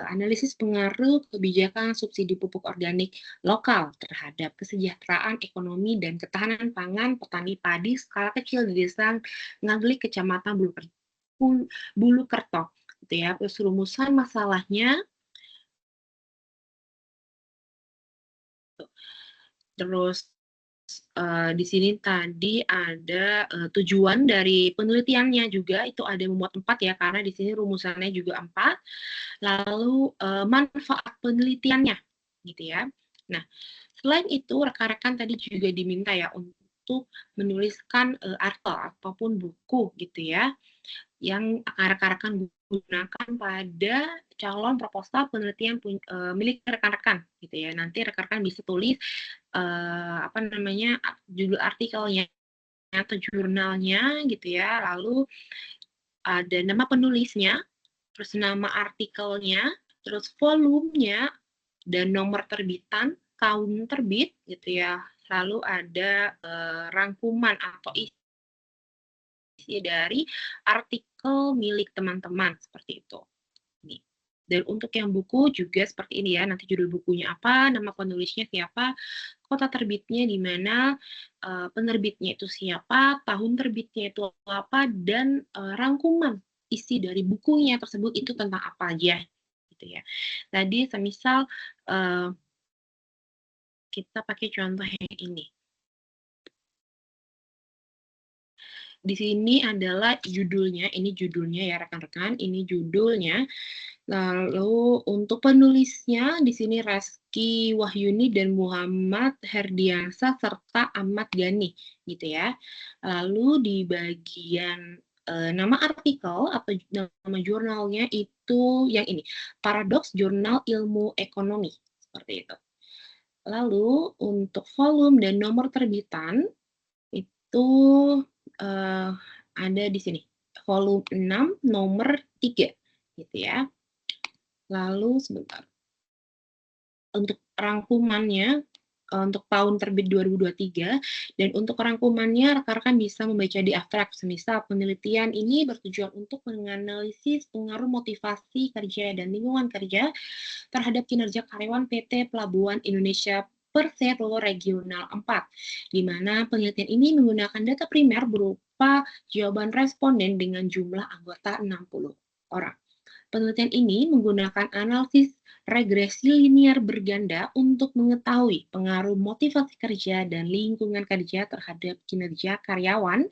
analisis pengaruh kebijakan subsidi pupuk organik lokal terhadap kesejahteraan ekonomi dan ketahanan pangan petani padi skala kecil di Desa Ngaglik, Kecamatan Bulukerto, gitu ya. Terus rumusan masalahnya, terus di sini tadi ada, tujuan dari penelitiannya juga itu ada memuat 4 ya, karena di sini rumusannya juga 4. Lalu, manfaat penelitiannya, gitu ya. Nah, selain itu rekan-rekan tadi juga diminta ya untuk menuliskan, artikel ataupun buku gitu ya, yang akan rekan-rekan gunakan pada calon proposal penelitian milik rekan-rekan gitu ya. Nanti rekan-rekan bisa tulis, apa namanya, judul artikelnya atau jurnalnya gitu ya, lalu ada nama penulisnya, terus nama artikelnya, terus volumenya, dan nomor terbitan, tahun terbit gitu ya. Lalu ada, rangkuman atau isi dari artikel milik teman-teman, seperti itu. Nih. Dan untuk yang buku juga seperti ini ya, nanti judul bukunya apa, nama penulisnya siapa, kota terbitnya di mana, penerbitnya itu siapa, tahun terbitnya itu apa, dan, rangkuman isi dari bukunya tersebut itu tentang apa aja, gitu ya. Tadi semisal, kita pakai contoh yang ini. Di sini adalah judulnya, ini judulnya ya rekan-rekan, ini judulnya. Lalu untuk penulisnya di sini Reski Wahyuni dan Muhammad Herdiansa serta Ahmad Gani gitu ya. Lalu di bagian nama artikel atau nama jurnalnya itu yang ini, Paradoks Jurnal Ilmu Ekonomi seperti itu. Lalu untuk volume dan nomor terbitan itu ada di sini, volume 6 nomor 3 gitu ya. Lalu sebentar, untuk rangkumannya, untuk tahun terbit 2023 dan untuk rangkumannya rekan-rekan bisa membaca di abstrak. Semisal penelitian ini bertujuan untuk menganalisis pengaruh motivasi kerja dan lingkungan kerja terhadap kinerja karyawan PT Pelabuhan Indonesia Persero Regional 4, di mana penelitian ini menggunakan data primer berupa jawaban responden dengan jumlah anggota 60 orang. Penelitian ini menggunakan analisis regresi linear berganda untuk mengetahui pengaruh motivasi kerja dan lingkungan kerja terhadap kinerja karyawan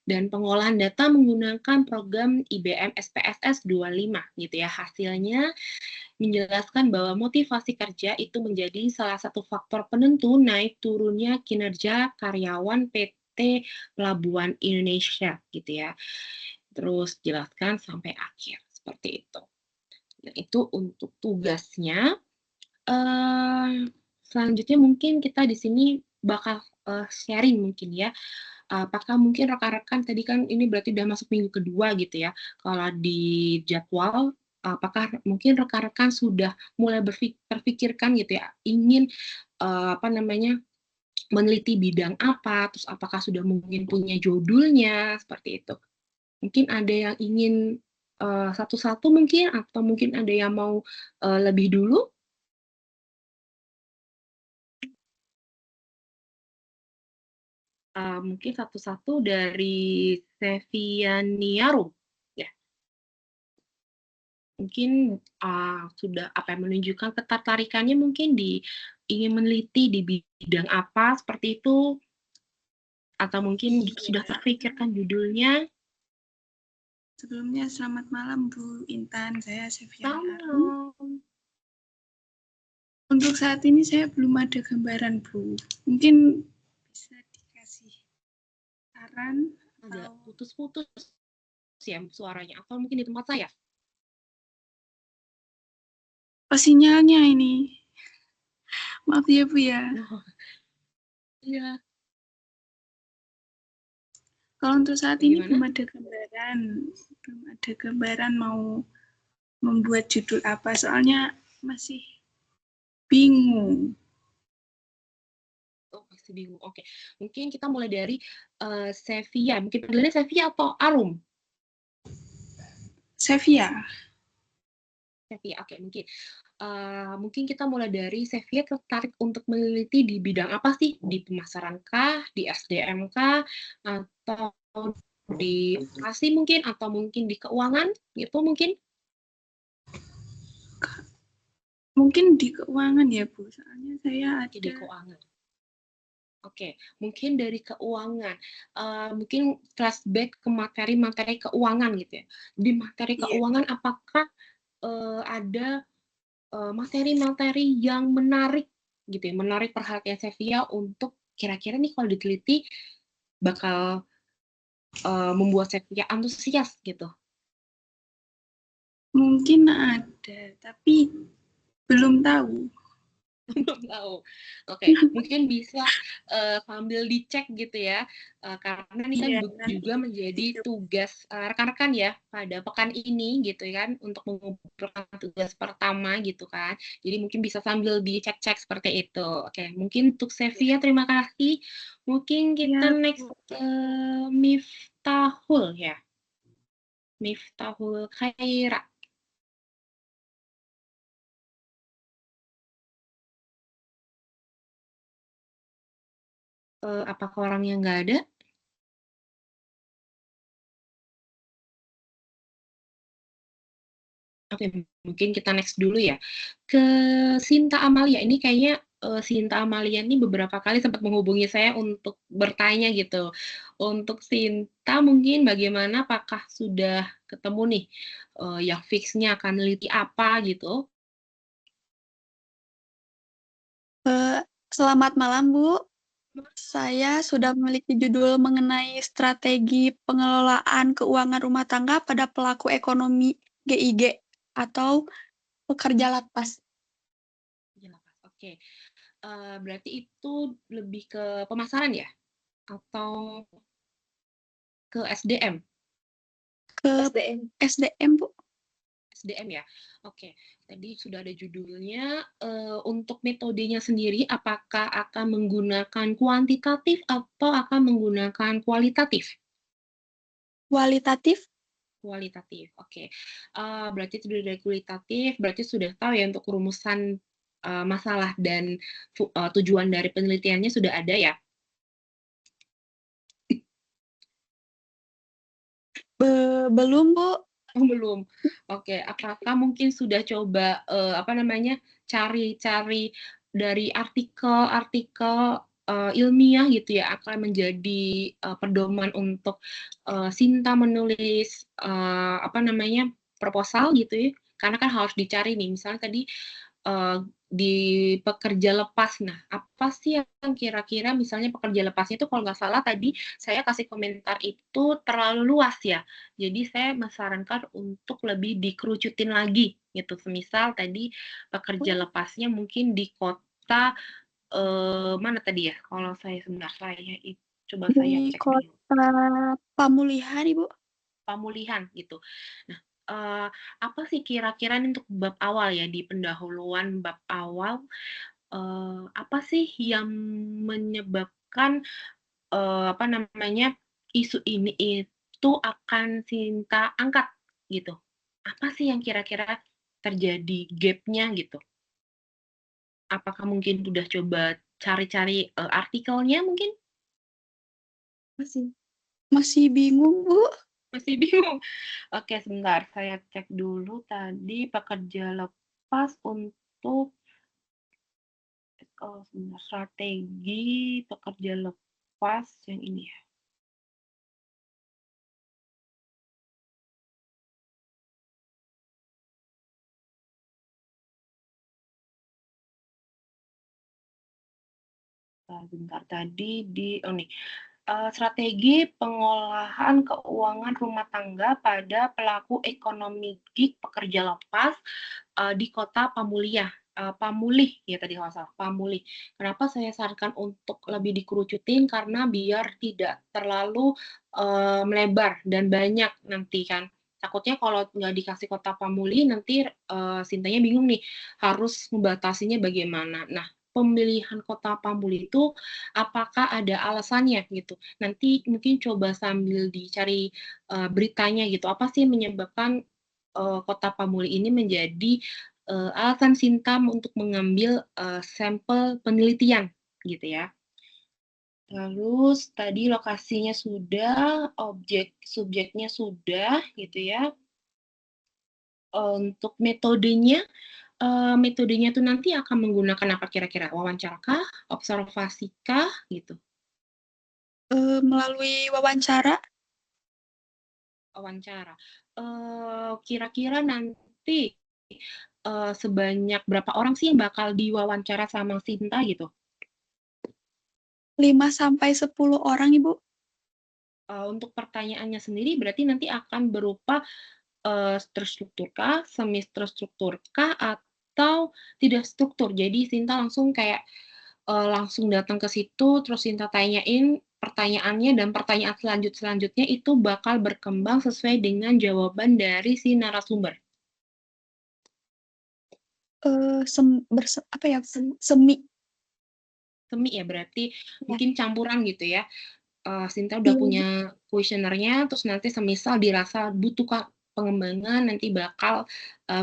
dan pengolahan data menggunakan program IBM SPSS 25 gitu ya. Hasilnya menjelaskan bahwa motivasi kerja itu menjadi salah satu faktor penentu naik turunnya kinerja karyawan PT Pelabuhan Indonesia gitu ya. Terus jelaskan sampai akhir seperti itu. Nah, itu untuk tugasnya. Selanjutnya mungkin kita di sini bakal sharing mungkin ya. Apakah mungkin rekan-rekan tadi kan ini berarti udah masuk minggu kedua gitu ya. Kalau di jadwal, apakah mungkin rekan-rekan sudah mulai berpikirkan gitu ya, ingin apa namanya meneliti bidang apa, terus apakah sudah mungkin punya judulnya seperti itu. Mungkin ada yang ingin satu-satu mungkin, atau mungkin ada yang mau lebih dulu. Mungkin satu-satu dari Sevianiarum ya. Mungkin sudah apa yang menunjukkan ketertarikannya mungkin ingin meneliti di bidang apa seperti itu, atau mungkin sudah terpikirkan judulnya. Sebelumnya selamat malam Bu Intan, saya Seviani Arum. Salam. Untuk saat ini saya belum ada gambaran Bu. Mungkin bisa dikasih saran Agak atau putus-putus ya suaranya, atau mungkin di tempat saya. sinyalnya ini. Maaf ya Bu ya. Oh, iya. Kalau untuk saat ini Bagaimana? belum ada gambaran mau membuat judul apa, soalnya masih bingung. Oh, masih bingung. Oke, mungkin kita mulai dari Sevia. Mungkin panggilannya Sevia atau Arum? Sevia. Sevia, oke, mungkin. Mungkin kita mulai dari Sevia tertarik untuk meneliti di bidang apa sih? Di pemasaran kah? Di SDM kah? Atau di operasi mungkin? Atau mungkin di keuangan? Gitu mungkin? Mungkin di keuangan ya Bu, soalnya saya Di ada keuangan. Oke, mungkin dari keuangan, mungkin flashback ke materi-materi keuangan gitu ya. Di materi keuangan apakah ada materi-materi yang menarik gitu ya, menarik perhatian Sevia untuk kira-kira nih kalau diteliti bakal membuat Sevia antusias gitu. mungkin ada, tapi belum tahu. Belum tahu. Oke, mungkin bisa sambil dicek gitu ya, karena ini kan juga menjadi tugas rekan-rekan ya pada pekan ini gitu kan, untuk mengumpulkan tugas pertama gitu kan. Jadi mungkin bisa sambil dicek-cek seperti itu. Oke, mungkin untuk Sevia terima kasih. Mungkin kita next Miftahul ya. Miftahul Khaira. Apakah orangnya nggak ada? Oke, mungkin kita next dulu ya. Ke Sinta Amalia, ini kayaknya Sinta Amalia ini beberapa kali sempat menghubungi saya untuk bertanya gitu. Untuk Sinta mungkin bagaimana, apakah sudah ketemu nih yang fixnya akan neliti apa gitu? Selamat malam, Bu. Saya sudah memiliki judul mengenai strategi pengelolaan keuangan rumah tangga pada pelaku ekonomi GIG atau pekerja lapas. Oke, berarti itu lebih ke pemasaran ya? Atau ke SDM? Ke SDM, Bu. SDM ya. Oke, tadi sudah ada judulnya. Untuk metodenya sendiri, apakah akan menggunakan kuantitatif atau akan menggunakan kualitatif? Kualitatif. Kualitatif, oke. Berarti sudah dari kualitatif, berarti sudah tahu ya untuk rumusan masalah dan tujuan dari penelitiannya sudah ada ya? Belum, Bu. Oh, belum. Oke, apakah mungkin sudah coba apa namanya cari-cari dari artikel-artikel ilmiah gitu ya akan menjadi pedoman untuk Sinta menulis apa namanya proposal gitu ya? Karena kan harus dicari nih, misalnya tadi di pekerja lepas. Nah, apa sih yang kira-kira misalnya pekerja lepasnya itu kalau nggak salah tadi saya kasih komentar itu terlalu luas ya. Jadi saya menyarankan untuk lebih dikerucutin lagi gitu. Semisal tadi pekerja lepasnya mungkin di kota mana tadi ya? Kalau saya sebentar saya coba saya Di cek dulu. kota pemulihan, Ibu. Pemulihan gitu. Nah, apa sih kira-kira untuk bab awal ya di pendahuluan bab awal apa sih yang menyebabkan apa namanya isu ini itu akan Sinta angkat gitu? Apa sih yang kira-kira terjadi gapnya gitu? Apakah mungkin sudah coba cari-cari artikelnya mungkin? Masih bingung, Bu. Masih bingung. Oke, sebentar. Saya cek dulu tadi pekerja lepas untuk sebentar, strategi pekerja lepas yang ini ya. Sebentar tadi di nih. Strategi pengolahan keuangan rumah tangga pada pelaku ekonomi gig pekerja lepas di kota Pamulih ya tadi kalau salah Pamulih. Kenapa saya sarankan untuk lebih dikerucutin karena biar tidak terlalu melebar dan banyak nanti kan. Takutnya kalau nggak dikasih kota Pamulih nanti Sintanya bingung nih harus membatasinya bagaimana. Nah, pemilihan kota Pamulih itu apakah ada alasannya gitu. Nanti mungkin coba sambil dicari beritanya gitu. Apa sih yang menyebabkan kota Pamuli ini menjadi alasan Sintam untuk mengambil sampel penelitian gitu ya. Terus tadi lokasinya sudah, subjeknya sudah gitu ya. Untuk metodenya metodenya tuh nanti akan menggunakan apa kira-kira? Wawancara kah? Observasi kah? Gitu. Melalui wawancara. Wawancara. Kira-kira nanti sebanyak berapa orang sih yang bakal diwawancara sama Sinta gitu? 5-10 orang, Ibu. Untuk pertanyaannya sendiri berarti nanti akan berupa terstruktur kah, semi terstruktur kah, atau tidak struktur. Jadi Sinta langsung kayak langsung datang ke situ, terus Sinta tanyain pertanyaannya dan pertanyaan selanjutnya itu bakal berkembang sesuai dengan jawaban dari si narasumber. Semi. Semi ya berarti Ya. mungkin campuran gitu ya. Sinta udah punya kuesionernya, terus nanti semisal dirasa butuh pengembangan, nanti bakal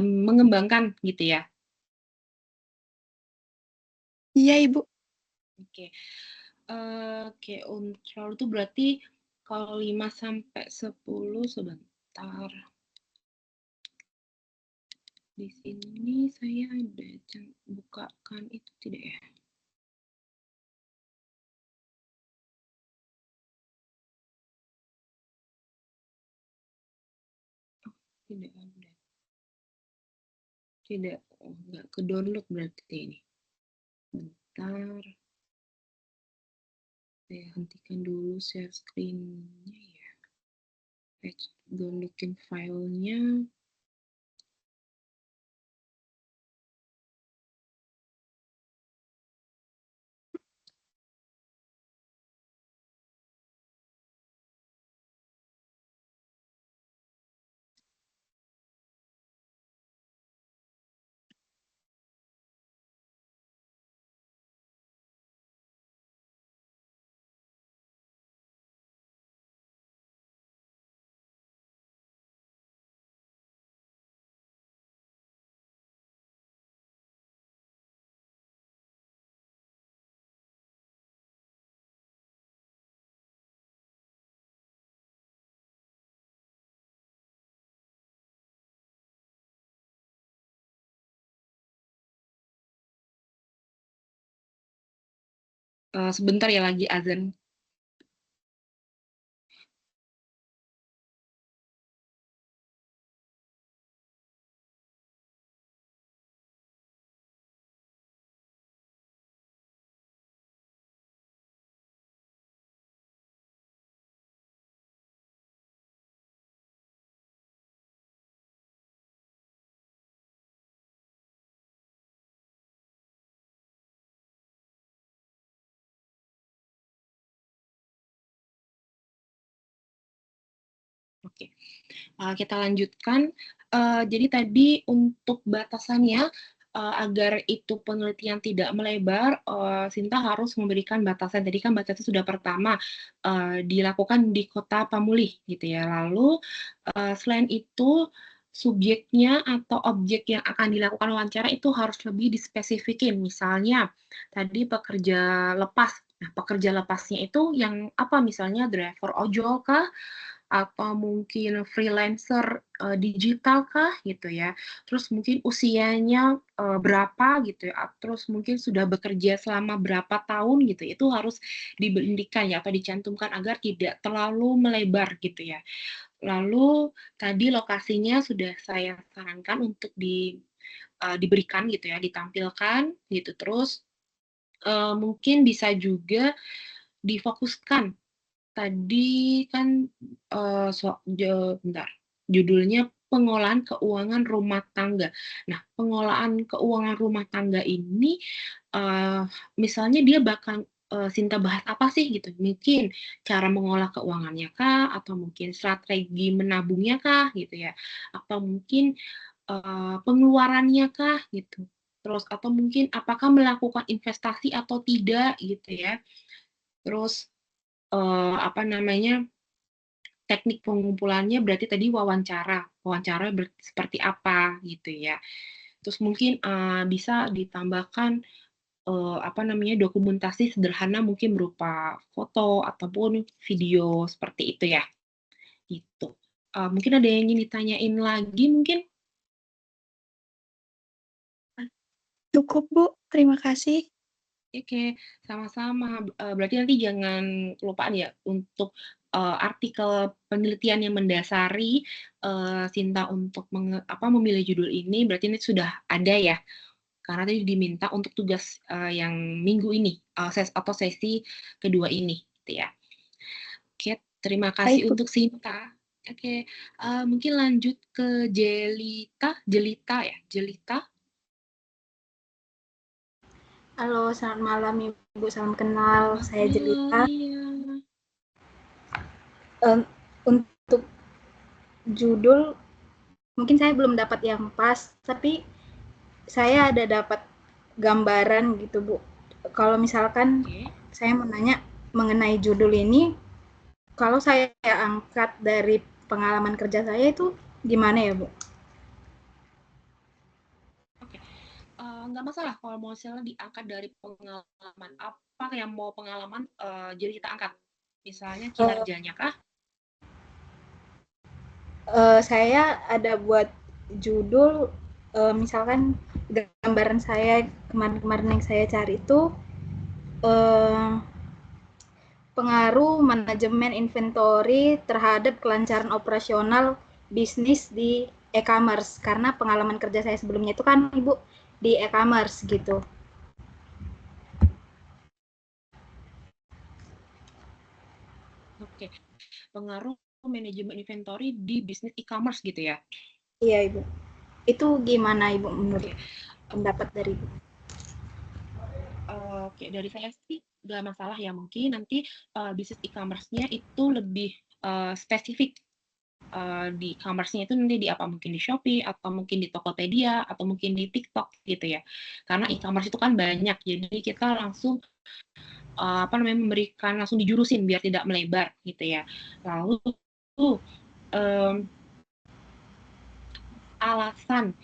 mengembangkan gitu ya. Iya, Ibu. Oke. Oke, untuk itu berarti kalau 5-10 sebentar. Di sini saya ada bukakan itu tidak ya? Oh, tidak ada. Tidak, nggak ke download berarti ini. Bentar. Saya hentikan dulu share screen-nya ya. Downloadin filenya. Sebentar ya lagi azan. Oke, kita lanjutkan. Jadi tadi untuk batasannya, agar itu penelitian tidak melebar, Sinta harus memberikan batasan. Tadi kan batasan sudah pertama, dilakukan di kota pamulih gitu ya. Lalu, selain itu, subjeknya atau objek yang akan dilakukan wawancara itu harus lebih dispesifikin. Misalnya, tadi pekerja lepas. Nah, pekerja lepasnya itu yang apa? Misalnya driver ojol kah? Atau mungkin freelancer, digital kah? Gitu ya. Terus mungkin usianya, berapa gitu ya, terus mungkin sudah bekerja selama berapa tahun gitu, itu harus diberikan ya atau dicantumkan agar tidak terlalu melebar gitu ya. Lalu tadi lokasinya sudah saya sarankan untuk diberikan gitu ya, ditampilkan gitu. Terus, mungkin bisa juga difokuskan. Tadi kan, bentar, judulnya pengolahan keuangan rumah tangga. Nah, pengolahan keuangan rumah tangga ini, eee, misalnya dia bakal, Sinta bahas apa sih gitu, mungkin cara mengolah keuangannya kah, atau mungkin strategi menabungnya kah gitu ya, atau mungkin, pengeluarannya kah gitu, terus atau mungkin apakah melakukan investasi atau tidak gitu ya. Terus, apa namanya, teknik pengumpulannya berarti tadi wawancara, wawancara seperti apa gitu ya. Terus mungkin, bisa ditambahkan, apa namanya, dokumentasi sederhana mungkin berupa foto ataupun video seperti itu ya, gitu. Mungkin ada yang ingin ditanyain lagi mungkin? Cukup, Bu. Terima kasih. Oke, sama-sama. Berarti nanti jangan kelupaan ya untuk, artikel penelitian yang mendasari, Sinta untuk memilih judul ini, berarti ini sudah ada ya? Karena tadi diminta untuk tugas, yang minggu ini, sesi kedua ini, gitu ya. Oke, terima kasih Baik, Bu. untuk Sinta. Oke, mungkin lanjut ke Jelita ya? Jelita? Halo, selamat malam Ibu, salam kenal. Saya Jelita. Iya. Untuk judul, mungkin saya belum dapat yang pas, tapi saya ada dapat gambaran gitu, Bu. Kalau misalkan saya mau nanya mengenai judul ini, kalau saya angkat dari pengalaman kerja saya itu gimana ya, Bu? Oke, nggak masalah kalau misalnya diangkat dari pengalaman. Apa yang mau pengalaman, jadi kita angkat? Misalnya kinerjanya kah? Saya ada buat judul, misalkan gambaran saya kemarin-kemarin yang saya cari itu pengaruh manajemen inventory terhadap kelancaran operasional bisnis di e-commerce, karena pengalaman kerja saya sebelumnya itu kan Ibu di e-commerce gitu. Oke, pengaruh manajemen inventory di bisnis e-commerce gitu ya? Iya Ibu. Itu gimana Ibu menurut Oke. pendapat dari Ibu? Oke, dari saya sih nggak masalah ya, mungkin nanti, bisnis e-commerce-nya itu lebih, spesifik, di commerce-nya itu nanti di apa, mungkin di Shopee, atau mungkin di Tokopedia, atau mungkin di TikTok gitu ya. Karena e-commerce itu kan banyak, jadi kita langsung, apa namanya, memberikan langsung dijurusin biar tidak melebar gitu ya. Lalu, mmm, alasan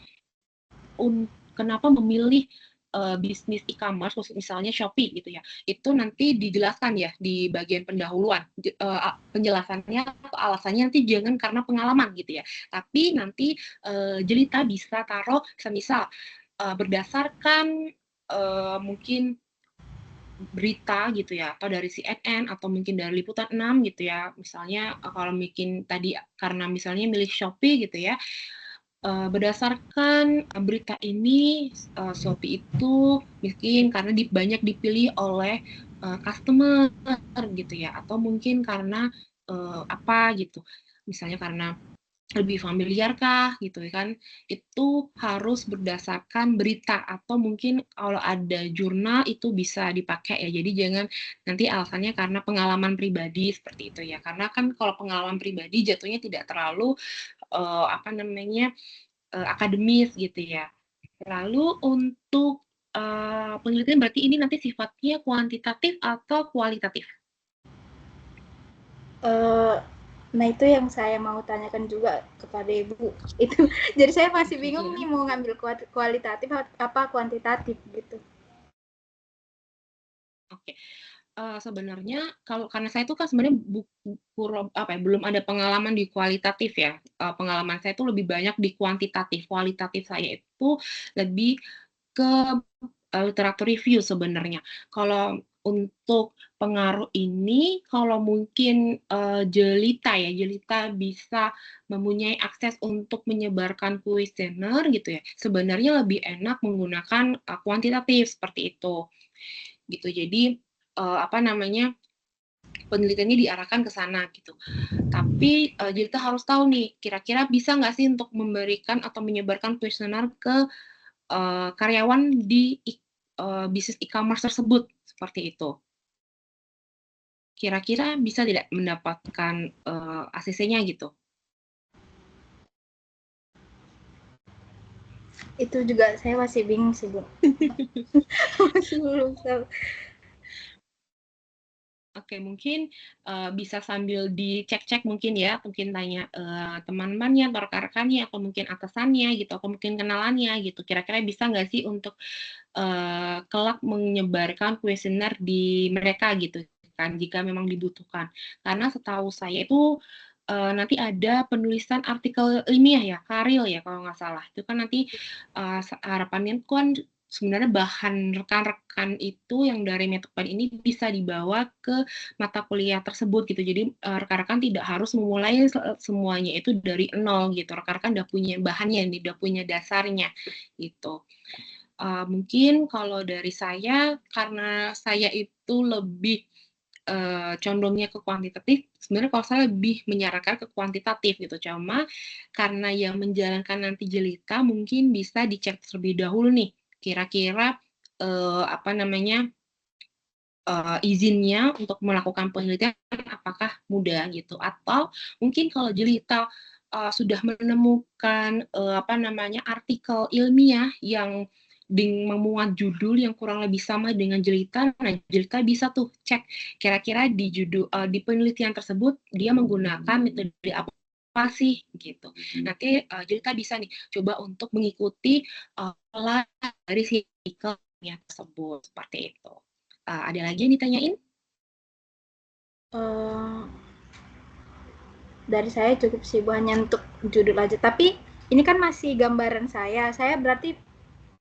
kenapa memilih, bisnis e-commerce, misalnya Shopee gitu ya, itu nanti dijelaskan ya di bagian pendahuluan, penjelasannya atau alasannya nanti jangan karena pengalaman gitu ya, tapi nanti, Jelita bisa taruh semisal, berdasarkan, mungkin berita gitu ya, atau dari CNN atau mungkin dari Liputan 6 gitu ya, misalnya, kalau bikin tadi karena misalnya milih Shopee gitu ya, berdasarkan berita ini, Shopee itu mungkin karena banyak dipilih oleh, customer gitu ya, atau mungkin karena, apa gitu, misalnya karena lebih familiar kah gitu kan, itu harus berdasarkan berita atau mungkin kalau ada jurnal itu bisa dipakai ya. Jadi jangan nanti alasannya karena pengalaman pribadi seperti itu ya. Karena kan kalau pengalaman pribadi jatuhnya tidak terlalu apa namanya akademis gitu ya. Lalu untuk penelitian berarti ini nanti sifatnya kuantitatif atau kualitatif? Nah itu yang saya mau tanyakan juga kepada Ibu. Itu jadi saya masih bingung nih mau ngambil kualitatif apa kuantitatif gitu. Oke. Sebenarnya karena saya itu kan sebenarnya belum ada pengalaman di kualitatif ya. Pengalaman saya itu lebih banyak di kuantitatif. Kualitatif saya itu lebih ke literatur review sebenarnya. Kalau untuk pengaruh ini, kalau mungkin jelita bisa mempunyai akses untuk menyebarkan kuesioner gitu ya, sebenarnya lebih enak menggunakan kuantitatif seperti itu. Gitu. Jadi apa namanya penelitiannya diarahkan ke sana gitu. Tapi jelita harus tahu nih, kira-kira bisa nggak sih untuk memberikan atau menyebarkan kuesioner ke karyawan di bisnis e-commerce tersebut seperti itu. Kira-kira bisa tidak mendapatkan ACC-nya gitu? Itu juga saya masih bingung sih, Bu. Masih belum tahu. Oke, mungkin bisa sambil dicek-cek mungkin ya, mungkin tanya teman-temannya atau rekan-rekannya atau mungkin atasannya gitu, atau mungkin kenalannya gitu. Kira-kira bisa nggak sih untuk kelak menyebarkan kuesioner di mereka gitu kan, jika memang dibutuhkan. Karena setahu saya itu nanti ada penulisan artikel ilmiah ya, karil ya kalau nggak salah. Itu kan nanti harapannya kan sebenarnya bahan rekan-rekan itu yang dari Metopen ini bisa dibawa ke mata kuliah tersebut gitu. Jadi rekan-rekan tidak harus memulai semuanya itu dari nol gitu. Rekan-rekan udah punya bahannya, udah punya dasarnya gitu. Mungkin kalau dari saya, karena saya itu lebih condongnya ke kuantitatif, sebenarnya kalau saya lebih menyarankan ke kuantitatif gitu. Cuma karena yang menjalankan nanti jelita mungkin bisa dicek terlebih dahulu nih, kira-kira apa namanya izinnya untuk melakukan penelitian apakah mudah gitu, atau mungkin kalau jelita sudah menemukan apa namanya artikel ilmiah yang memuat judul yang kurang lebih sama dengan jelita, nah jelita bisa tuh cek kira-kira di judul di penelitian tersebut dia menggunakan metode apa sih gitu. Nanti jelita bisa nih coba untuk mengikuti pola dari si artikelnya tersebut seperti itu. Ada lagi yang ditanyain? Dari saya cukup sih, Bu, hanya untuk judul aja. Tapi ini kan masih gambaran saya. Saya berarti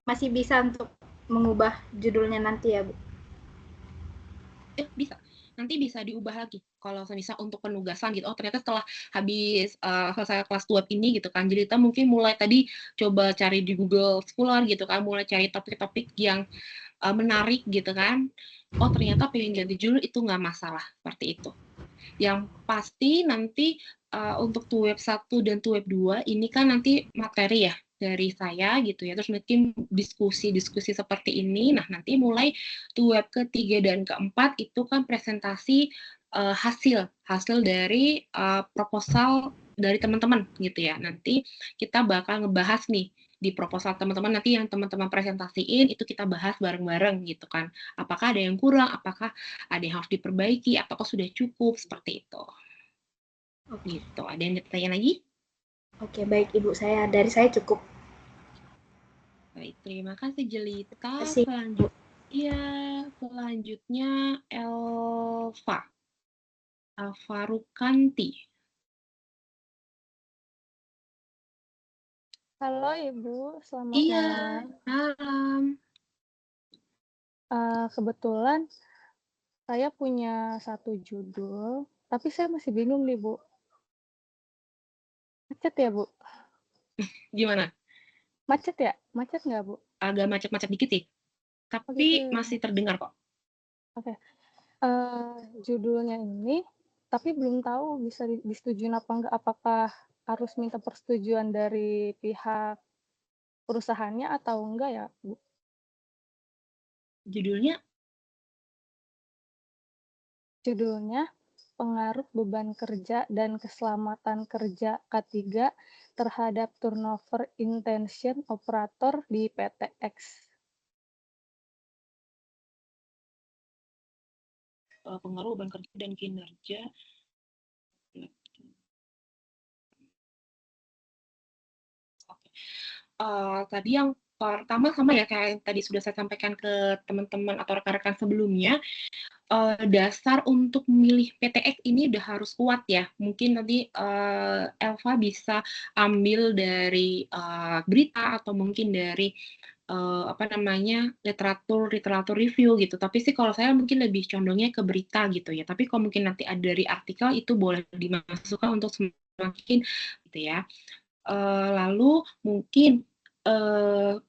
masih bisa untuk mengubah judulnya nanti ya, Bu? Bisa. Nanti bisa diubah lagi. Kalau misal untuk penugasan gitu, oh ternyata setelah habis selesai kelas web ini gitu kan, jadi kita mungkin mulai tadi coba cari di Google Scholar gitu kan, mulai cari topik-topik yang menarik gitu kan. Oh ternyata pengen ganti judul itu nggak masalah, seperti itu. Yang pasti nanti untuk web 1 dan web 2 ini kan nanti materi ya dari saya gitu ya, terus mungkin diskusi-diskusi seperti ini. Nah nanti mulai web ketiga dan keempat itu kan presentasi hasil dari proposal dari teman-teman gitu ya. Nanti kita bakal ngebahas nih di proposal teman-teman, nanti yang teman-teman presentasiin itu kita bahas bareng-bareng gitu kan. Apakah ada yang kurang, apakah ada yang harus diperbaiki, apakah sudah cukup, seperti itu. Gitu. Ada yang ditanya lagi? Oke, baik Ibu. Dari saya cukup. Baik, terima kasih Jelita. Terima kasih. Selanjutnya Elva Rukanti. Halo Ibu, selamat malam. Kebetulan saya punya satu judul, tapi saya masih bingung nih Bu. Macet ya Bu? Gimana? Macet ya? Macet nggak Bu? Agak macet-macet dikit sih, tapi masih terdengar kok. Oke. Judulnya ini, tapi belum tahu bisa disetujuin apa enggak, apakah harus minta persetujuan dari pihak perusahaannya atau enggak ya, Bu? Judulnya Judulnya Pengaruh Beban Kerja dan Keselamatan Kerja K3 terhadap Turnover Intention Operator di PTX. Pengaruh beban kerja dan kinerja. Oke. Tadi yang pertama sama ya kayak yang tadi sudah saya sampaikan ke teman-teman atau rekan-rekan sebelumnya, dasar untuk memilih PTX ini udah harus kuat ya. Mungkin nanti Elva bisa ambil dari berita atau mungkin dari literatur review gitu. Tapi sih kalau saya mungkin lebih condongnya ke berita gitu ya. Tapi kalau mungkin nanti ada dari artikel itu boleh dimasukkan untuk semakin gitu ya. Lalu mungkin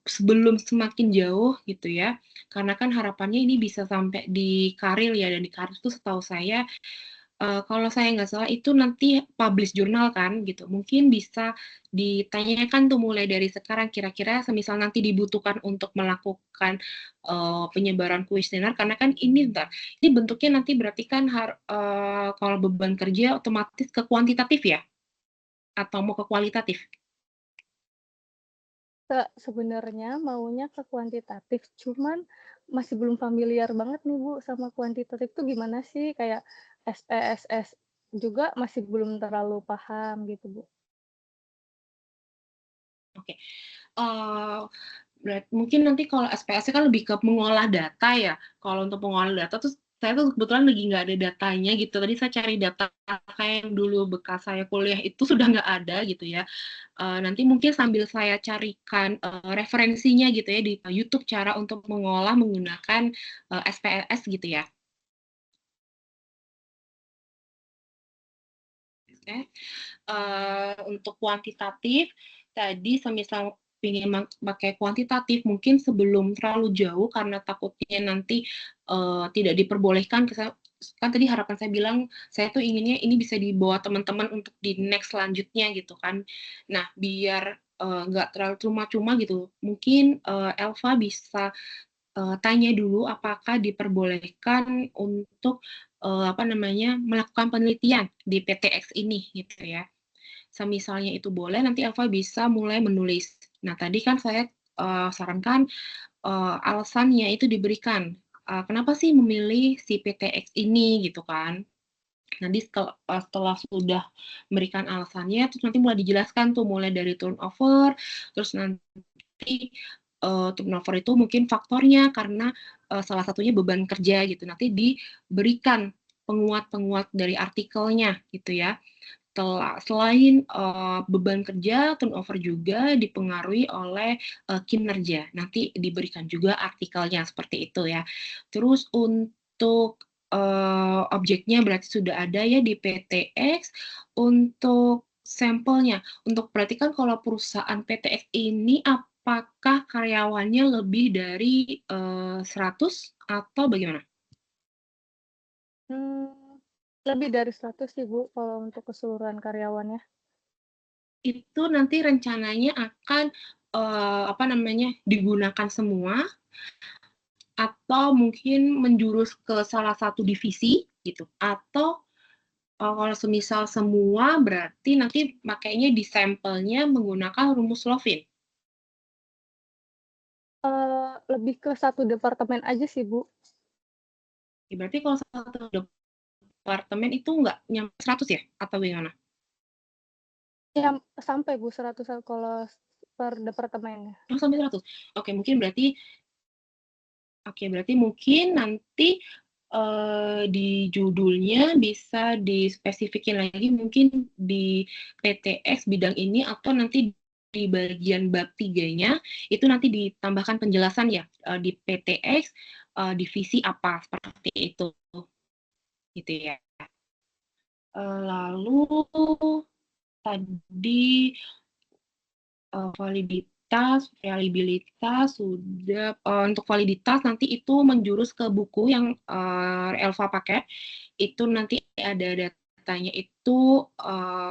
sebelum semakin jauh gitu ya, karena kan harapannya ini bisa sampai di karir ya, dan di karir itu setahu saya kalau saya nggak salah itu nanti publish jurnal kan gitu. Mungkin bisa ditanyakan tuh mulai dari sekarang kira-kira semisal nanti dibutuhkan untuk melakukan penyebaran kuesioner karena kan ini bentuknya nanti berarti kan kalau beban kerja otomatis ke kuantitatif ya atau mau ke kualitatif? Sebenarnya maunya ke kuantitatif, cuman masih belum familiar banget nih, Bu, sama kuantitatif tuh gimana sih, kayak SPSS juga masih belum terlalu paham gitu, Bu. Oke. Mungkin nanti kalau SPS kan lebih ke mengolah data ya. Kalau untuk mengolah data tuh saya tuh kebetulan lagi nggak ada datanya gitu. Tadi saya cari data kayak yang dulu bekas saya kuliah itu sudah nggak ada gitu ya. Nanti mungkin sambil saya carikan referensinya gitu ya di YouTube cara untuk mengolah menggunakan SPSS gitu ya. Oke. Untuk kuantitatif tadi semisal ingin pakai kuantitatif mungkin sebelum terlalu jauh karena takutnya nanti tidak diperbolehkan kan tadi harapan saya bilang saya tuh inginnya ini bisa dibawa teman-teman untuk di next selanjutnya gitu kan. Nah biar nggak terlalu cuma-cuma gitu mungkin Elva bisa tanya dulu apakah diperbolehkan untuk melakukan penelitian di PTX ini gitu ya. Semisalnya itu boleh, nanti Elva bisa mulai menulis. Nah, tadi kan saya sarankan alasannya itu diberikan. Kenapa sih memilih si PTX ini gitu kan? Nanti setelah sudah memberikan alasannya, terus nanti mulai dijelaskan tuh mulai dari turnover, terus nanti turnover itu mungkin faktornya karena salah satunya beban kerja gitu. Nanti diberikan penguat-penguat dari artikelnya gitu ya. Selain beban kerja, turnover juga dipengaruhi oleh kinerja. Nanti diberikan juga artikelnya seperti itu ya. Terus untuk objeknya berarti sudah ada ya di PTX. Untuk sampelnya, untuk berarti kan kalau perusahaan PTX ini apakah karyawannya lebih dari 100 atau bagaimana? Lebih dari 100 sih, Bu, kalau untuk keseluruhan karyawannya. Itu nanti rencananya akan digunakan semua atau mungkin menjurus ke salah satu divisi gitu atau kalau semisal semua berarti nanti makanya di sampelnya menggunakan rumus Lovin. Lebih ke satu departemen aja sih, Bu. Berarti kalau satu departemen itu nggak nyampe 100 ya atau gimana? Ya, sampai, Bu, 100 kalau per departemennya. Oh, sampai 100. Oke, berarti mungkin nanti di judulnya bisa dispesifikin lagi mungkin di PTX bidang ini atau nanti di bagian bab 3-nya itu nanti ditambahkan penjelasan ya di PTX divisi apa seperti itu gitu ya. Lalu tadi validitas, reliabilitas sudah untuk validitas nanti itu menjurus ke buku yang Elva pakai. Itu nanti ada datanya itu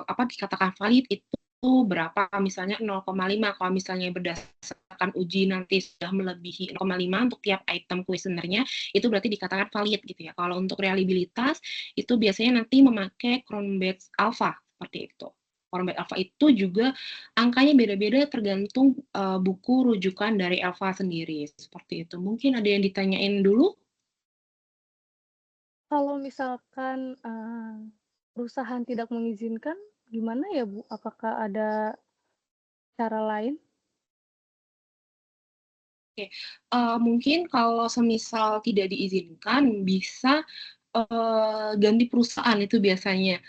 apa dikatakan valid itu berapa, misalnya 0,5, kalau misalnya berdasarkan uji nanti sudah melebihi 0,5 untuk tiap item kuesionernya, itu berarti dikatakan valid gitu ya. Kalau untuk reliabilitas, itu biasanya nanti memakai Cronbach's Alpha, seperti itu. Cronbach's Alpha itu juga angkanya beda-beda tergantung buku rujukan dari Alpha sendiri, seperti itu. Mungkin ada yang ditanyain dulu? Kalau misalkan, perusahaan tidak mengizinkan, gimana ya, Bu? Apakah ada cara lain? Oke, mungkin kalau semisal tidak diizinkan bisa, ganti perusahaan itu biasanya,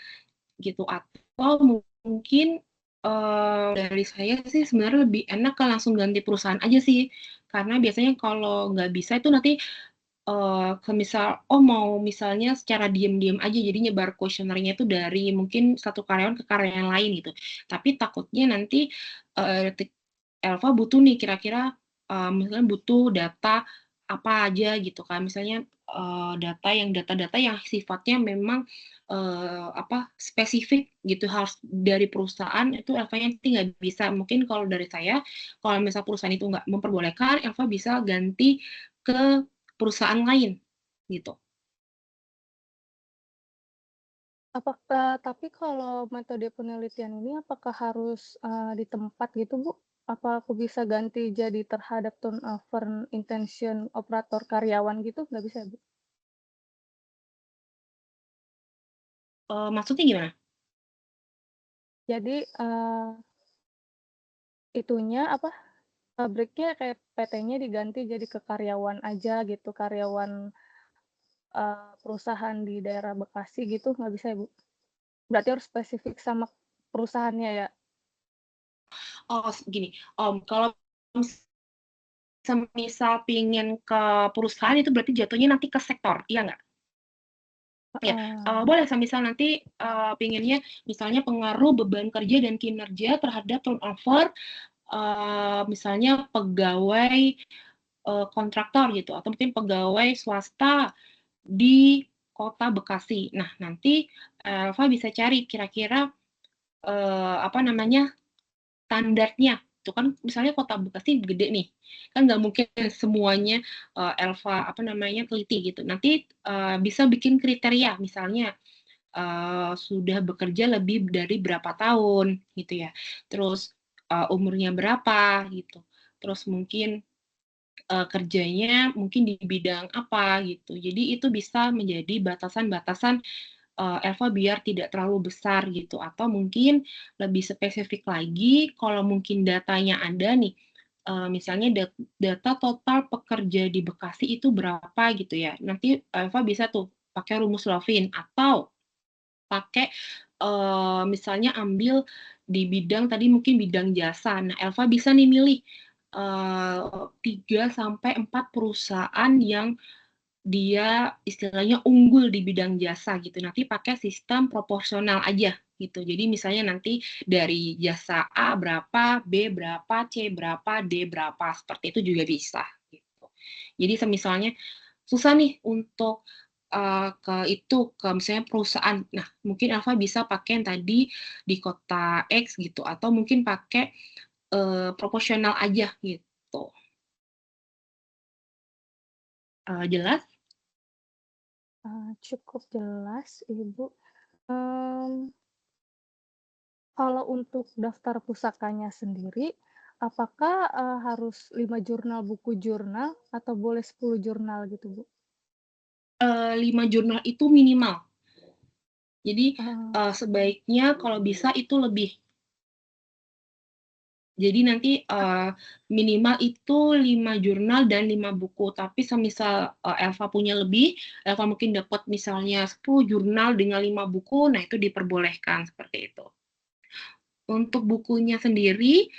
gitu. Atau mungkin, dari saya sih sebenarnya lebih enak kan langsung ganti perusahaan aja sih. Karena biasanya kalau nggak bisa itu nanti, semisal, mau misalnya secara diam-diam aja jadi nyebar kuesionernya itu dari mungkin satu karyawan ke karyawan lain gitu. Tapi takutnya nanti, Elva butuh nih kira-kira, misalnya butuh data apa aja gitu kan, misalnya, data-data yang sifatnya memang, spesifik gitu harus dari perusahaan itu Elvanya nanti nggak bisa. Mungkin kalau dari saya, kalau misal perusahaan itu nggak memperbolehkan, Elva bisa ganti ke perusahaan lain, gitu. Tapi kalau metode penelitian ini apakah harus, di tempat gitu, Bu? Apa aku bisa ganti jadi terhadap turnover intention operator karyawan gitu, nggak bisa, Bu? Maksudnya gimana? Jadi, itunya apa, pabriknya kayak PT-nya diganti jadi ke karyawan aja gitu, karyawan, perusahaan di daerah Bekasi gitu, nggak bisa ya, Bu? Berarti harus spesifik sama perusahaannya ya? Gini, kalau semisal pingin ke perusahaan itu berarti jatuhnya nanti ke sektor, iya nggak? Ya, Heeh. boleh semisal nanti, pengennya misalnya pengaruh beban kerja dan kinerja terhadap turnover, misalnya pegawai, kontraktor gitu atau mungkin pegawai swasta di kota Bekasi. Nah, nanti Elva bisa cari kira-kira, apa namanya, standarnya. Itu kan misalnya kota Bekasi gede nih, kan nggak mungkin semuanya, Elva, apa namanya, teliti gitu. Nanti, bisa bikin kriteria, misalnya, sudah bekerja lebih dari berapa tahun, gitu ya. Terus, umurnya berapa, gitu. Terus mungkin, kerjanya mungkin di bidang apa, gitu. Jadi itu bisa menjadi batasan-batasan Elva biar tidak terlalu besar gitu, atau mungkin lebih spesifik lagi kalau mungkin datanya ada nih, misalnya data total pekerja di Bekasi itu berapa gitu ya, nanti Elva bisa tuh pakai rumus Lovin atau pakai, misalnya ambil di bidang tadi mungkin bidang jasa. Nah, Elva bisa nih milih, 3 sampai 4 perusahaan yang dia istilahnya unggul di bidang jasa gitu. Nanti pakai sistem proporsional aja gitu. Jadi misalnya nanti dari jasa A berapa, B berapa, C berapa, D berapa, seperti itu juga bisa gitu. Jadi semisalnya susah nih untuk ke misalnya perusahaan. Nah, mungkin Alfa bisa pakai yang tadi di kota X gitu atau mungkin pakai proporsional aja gitu. Jelas? Cukup jelas, Ibu. Mmm, Kalau untuk daftar pusakanya sendiri, apakah, harus 5 jurnal buku jurnal atau boleh 10 jurnal gitu, Bu? 5 jurnal itu minimal. Jadi, Oh, sebaiknya kalau bisa itu lebih. Jadi nanti, minimal itu 5 jurnal dan 5 buku, tapi semisal, Elva punya lebih, Elva mungkin dapat misalnya 10 jurnal dengan 5 buku, nah itu diperbolehkan, seperti itu. Untuk bukunya sendiri,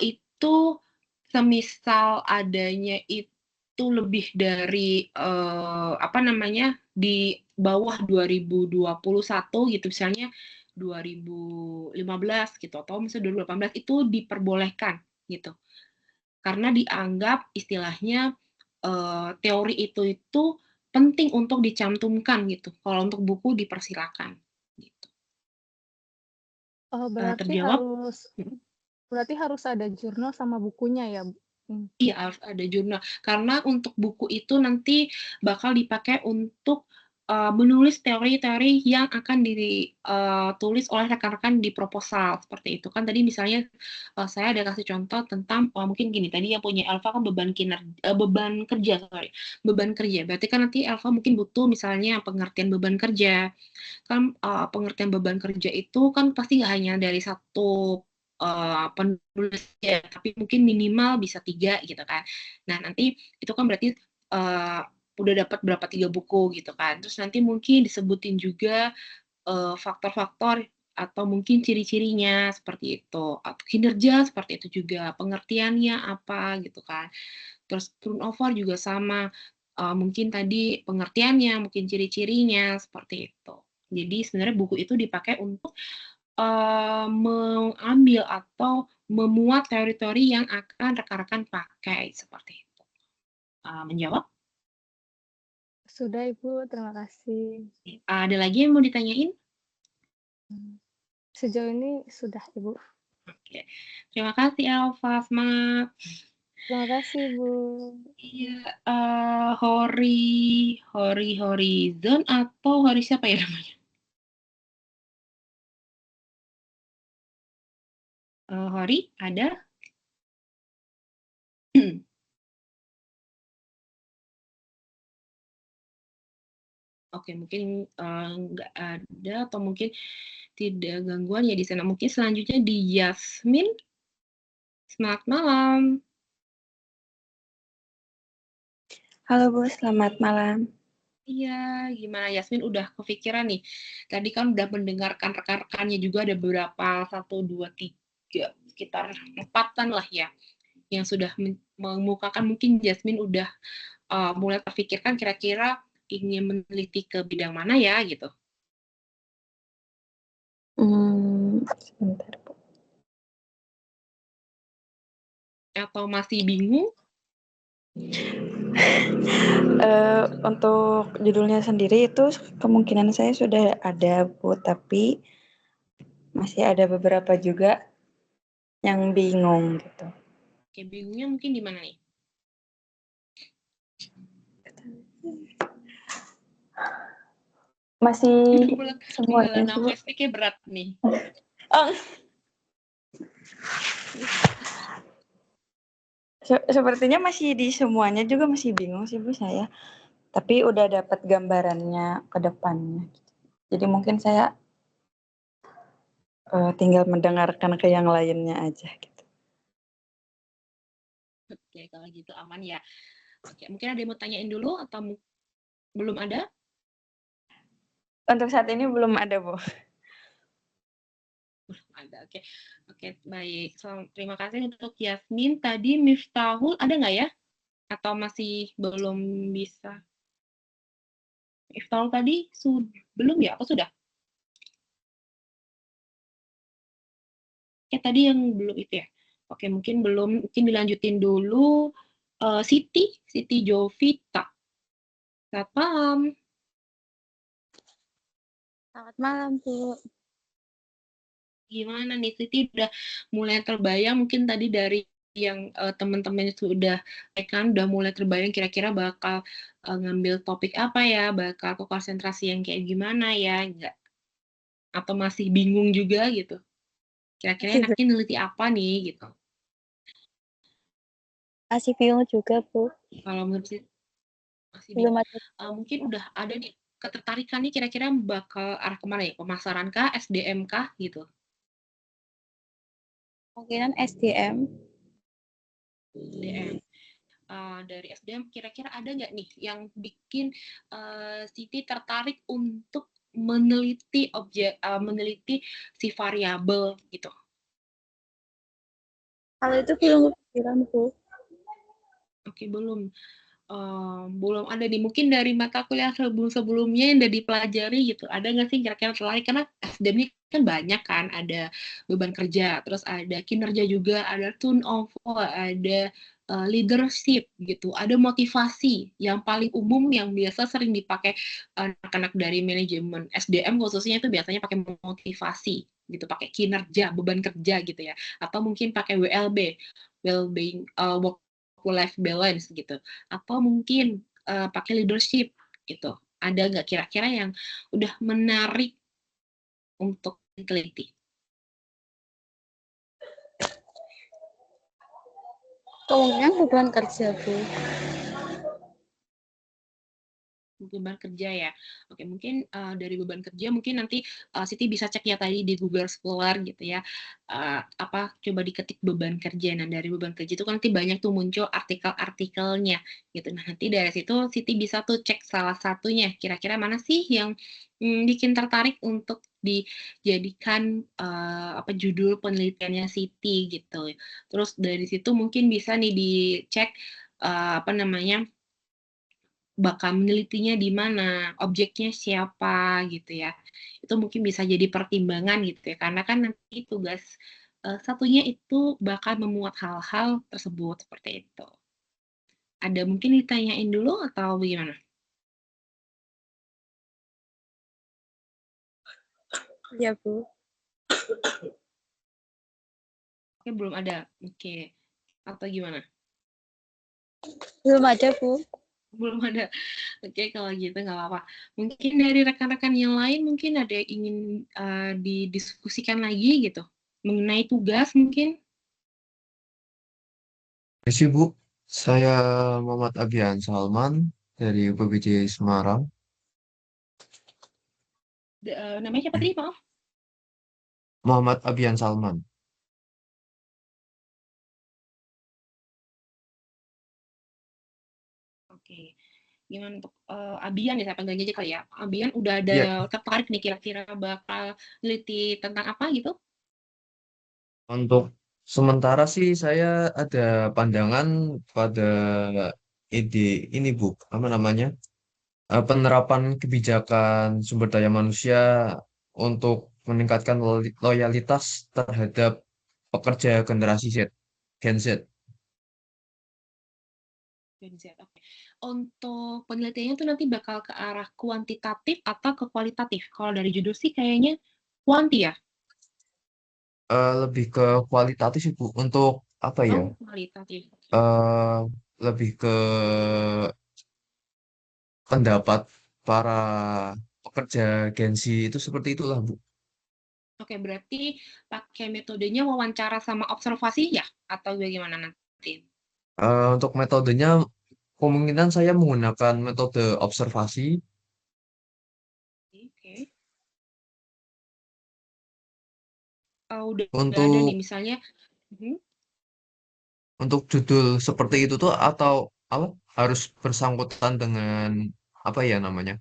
itu semisal adanya itu lebih dari, apa namanya, di bawah 2021 gitu, misalnya 2015 gitu, atau misalnya 2018 itu diperbolehkan gitu. Karena dianggap istilahnya, teori itu penting untuk dicantumkan gitu, kalau untuk buku dipersilakan, gitu. Oh, berarti terjawab? harus ada jurnal sama bukunya ya, Bu? Iya, harus ada jurnal. Karena untuk buku itu nanti bakal dipakai untuk, menulis teori-teori yang akan tulis oleh rekan-rekan di proposal, seperti itu. Kan tadi misalnya, saya ada kasih contoh tentang, mungkin gini, tadi yang punya Elva kan beban kerja, sorry, beban kerja. Berarti kan nanti Elva mungkin butuh misalnya pengertian beban kerja. Kan, pengertian beban kerja itu kan pasti nggak hanya dari satu penulis ya, tapi mungkin minimal bisa 3 gitu kan. Nah, nanti itu kan berarti udah dapat berapa 3 buku gitu kan. Terus nanti mungkin disebutin juga faktor-faktor atau mungkin ciri-cirinya seperti itu, atau kinerja seperti itu juga, pengertiannya apa gitu kan. Terus turnover juga sama, mungkin tadi pengertiannya, mungkin ciri-cirinya seperti itu. Jadi sebenarnya buku itu dipakai untuk mengambil atau memuat teori-teori yang akan rekan-rekan pakai, seperti itu. Menjawab? Sudah, Ibu, terima kasih. Ada lagi yang mau ditanyain? Sejauh ini sudah, Ibu. Oke. Terima kasih, Elva. Semangat. Terima kasih, Bu. Iya, Horizon atau Hori siapa ya namanya? Hori, ada? Oke, mungkin nggak ada atau mungkin tidak gangguan ya di sana. Mungkin selanjutnya di Yasmin. Selamat malam. Halo Bu, selamat malam. Iya, gimana Yasmin udah kepikiran nih? Tadi kan udah mendengarkan rekan-rekannya juga ada beberapa 1, 2, 3, sekitar 4-an lah ya, yang sudah mengemukakan. Mungkin Yasmin udah mulai terfikirkan kira-kira ingin meneliti ke bidang mana ya gitu. Sebentar Bu. Atau masih bingung? Untuk judulnya sendiri itu kemungkinan saya sudah ada Bu, tapi masih ada beberapa juga yang bingung gitu. Oke, bingungnya mungkin di mana nih? Masih semuanya Penggalan nafas kayak berat nih. Sepertinya masih di semuanya juga masih bingung sih Bu saya. Tapi udah dapat gambarannya ke depannya. Jadi mungkin saya tinggal mendengarkan ke yang lainnya aja gitu. Oke, kalau gitu aman ya. Oke, mungkin ada yang mau tanyain dulu atau belum ada? Untuk saat ini belum ada Bu. Belum ada, oke. Oke, baik. Terima kasih untuk Yasmin. Tadi Miftahul ada nggak ya? Atau masih belum bisa? Miftahul tadi belum ya? Apa sudah? Tadi yang belum itu ya. Oke, mungkin belum. Mungkin dilanjutin dulu. Siti Jovita. Selamat malam. Selamat malam, Bu. Gimana nih, Siti udah mulai terbayang mungkin tadi dari yang teman-teman sudah kan udah mulai terbayang kira-kira bakal ngambil topik apa ya, bakal ke konsentrasi yang kayak gimana ya, enggak? Atau masih bingung juga gitu? Kira-kira enaknya neliti apa nih gitu? Masih bingung juga, Bu. Kalau menurut Siti masih Belum bingung. ada. Mungkin udah ada nih ketertarikan nih kira-kira bakal arah kemana ya? Pemasaran kah, SDM kah gitu? Kemungkinan SDM. SDM. Dari SDM kira-kira ada nggak nih yang bikin Siti tertarik untuk meneliti meneliti si variabel gitu? Kalau itu belum kepikiran, Bu. Oke, belum ada nih. Mungkin dari mata kuliah sebelumnya yang udah dipelajari gitu, ada nggak sih kira-kira tertarik? Karena SDM ini kan banyak kan, ada beban kerja, terus ada kinerja juga, ada turnover, ada leadership gitu, ada motivasi yang paling umum yang biasa sering dipakai anak-anak dari manajemen SDM khususnya itu biasanya pakai motivasi. gitu, pakai kinerja, beban kerja gitu ya, atau mungkin pakai WLB, well-being, work life balance gitu, atau mungkin pakai leadership gitu. Ada nggak kira-kira yang udah menarik untuk diteliti? Kemungkinan beban kerja, Bu. Beban kerja ya. Oke, mungkin dari beban kerja mungkin nanti Siti bisa cek ya tadi di Google Scholar gitu ya. Apa coba diketik beban kerja. Nah, dari beban kerja itu kan nanti banyak tuh muncul artikel-artikelnya gitu. Nah, nanti dari situ Siti bisa tuh cek salah satunya. Kira-kira mana sih yang bikin tertarik untuk dijadikan apa judul penelitiannya Siti gitu. Terus dari situ mungkin bisa nih dicek apa namanya bakal menelitinya di mana, objeknya siapa gitu ya. Itu mungkin bisa jadi pertimbangan gitu ya, karena kan nanti tugas satunya itu bakal memuat hal-hal tersebut seperti itu. Ada mungkin ditanyain dulu atau bagaimana? Iya, Bu. Oke, belum ada. Oke. Atau gimana? Belum ada, Bu. Belum ada. Oke, kalau gitu nggak apa-apa. Mungkin dari rekan-rekan yang lain mungkin ada yang ingin didiskusikan lagi gitu mengenai tugas mungkin. Ya sih Bu, saya Muhammad Abian Salman dari UPBJ Semarang. Namanya siapa tadi, maaf? Muhammad Abian Salman. Oke. Gimana untuk Abian ya, saya panggil aja kali ya. Abian udah ada Ya, tertarik nih kira-kira bakal neliti tentang apa gitu? untuk sementara sih saya ada pandangan pada ide ini Bu, apa namanya? Penerapan kebijakan sumber daya manusia untuk meningkatkan loyalitas terhadap pekerja generasi Z, Gen Z. Gen Z, oke. Untuk penelitiannya tuh nanti bakal ke arah kuantitatif atau ke kualitatif? Kalau dari judul sih kayaknya kuanti ya? Lebih ke kualitatif sih Bu, untuk apa ya? Oh, kualitatif. Oke. eh Lebih ke pendapat para pekerja Gen Z itu seperti itulah, Bu. Oke, berarti pakai metodenya wawancara sama observasi ya? Atau bagaimana nanti? Untuk metodenya kemungkinan saya menggunakan metode observasi Oke. Udah ada nih untuk misalnya. Mhm. judul seperti itu tuh atau apa harus bersangkutan dengan apa ya namanya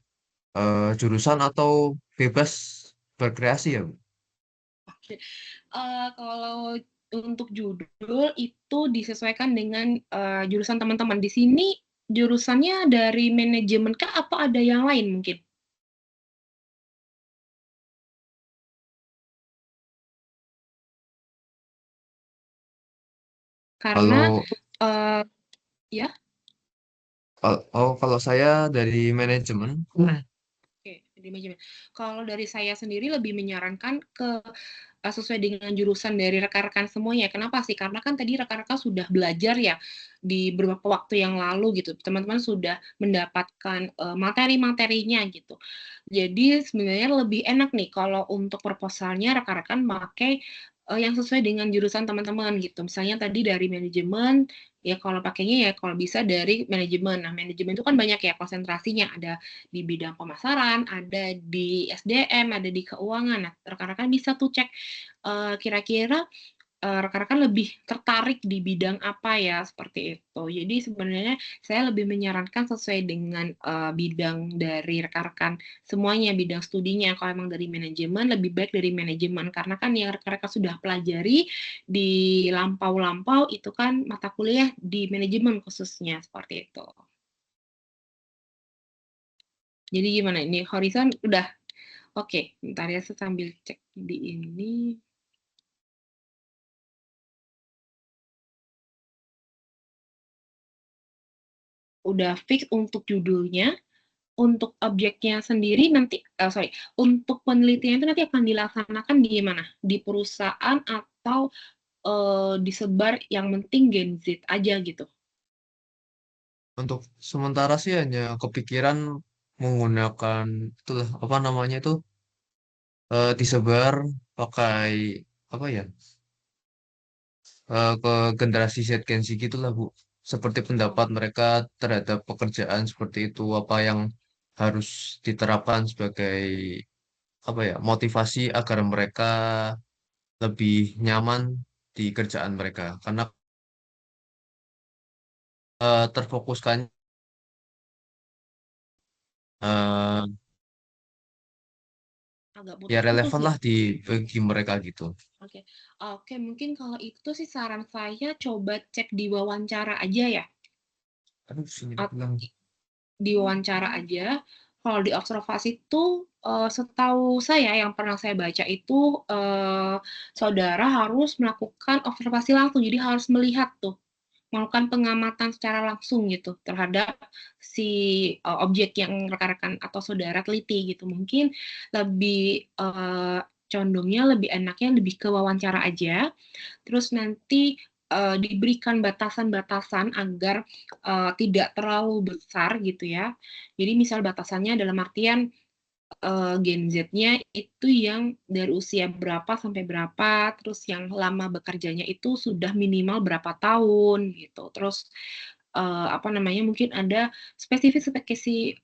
jurusan atau bebas berkreasi ya, Bu? Oke. Kalau untuk judul itu disesuaikan dengan jurusan teman-teman. Di sini jurusannya dari manajemen kah atau ada yang lain mungkin? Karena Kalau eh, ya, kalau saya dari manajemen. oke, di manajemen. Kalau dari saya sendiri lebih menyarankan ke sesuai dengan jurusan dari rekan-rekan semuanya. Kenapa sih? Karena kan tadi rekan-rekan sudah belajar ya di beberapa waktu yang lalu gitu. Teman-teman sudah mendapatkan materi-materinya gitu. Jadi sebenarnya lebih enak nih kalau untuk proposalnya rekan-rekan pakai yang sesuai dengan jurusan teman-teman gitu. Misalnya tadi dari manajemen, ya kalau pakainya ya kalau bisa dari manajemen. Nah, manajemen itu kan banyak ya konsentrasinya. Ada di bidang pemasaran, ada di SDM, ada di keuangan. Nah, rekan-rekan bisa tuh cek kira-kira rekan-rekan lebih tertarik di bidang apa ya seperti itu. Jadi sebenarnya saya lebih menyarankan sesuai dengan bidang dari rekan-rekan semuanya, bidang studinya. Kalau emang dari manajemen lebih baik dari manajemen karena kan yang rekan-rekan sudah pelajari di lampau-lampau itu kan mata kuliah di manajemen khususnya seperti itu. Jadi gimana ini Horizon udah oke, bentar ya saya sambil cek di ini. Udah fix untuk judulnya, untuk objeknya sendiri nanti untuk penelitian itu nanti akan dilaksanakan di mana? Di perusahaan atau, disebar yang penting Gen Z aja gitu? Untuk sementara sih hanya kepikiran menggunakan itulah apa namanya itu disebar pakai apa ya ke generasi Z Gen Z gitulah Bu. Seperti pendapat Oh, mereka terhadap pekerjaan seperti itu apa yang harus diterapkan sebagai apa ya motivasi agar mereka lebih nyaman di kerjaan mereka karena terfokuskan eh, agak ya putus-putus relevan ya? lah di bagi mereka gitu. Oke. Oke, mungkin kalau itu sih saran saya coba cek di wawancara aja ya, Aduh, sini at dibilang. di wawancara aja. Kalau di observasi itu, setahu saya yang pernah saya baca itu, saudara harus melakukan observasi langsung, jadi harus melihat tuh, melakukan pengamatan secara langsung gitu terhadap si, objek yang rekan-rekan atau saudara teliti gitu. Mungkin lebih, condongnya lebih enaknya lebih ke wawancara aja, terus nanti, diberikan batasan-batasan agar, tidak terlalu besar gitu ya. Jadi misal batasannya dalam artian, Gen Z-nya itu yang dari usia berapa sampai berapa, terus yang lama bekerjanya itu sudah minimal berapa tahun gitu. Terus, apa namanya, mungkin ada spesifikasi,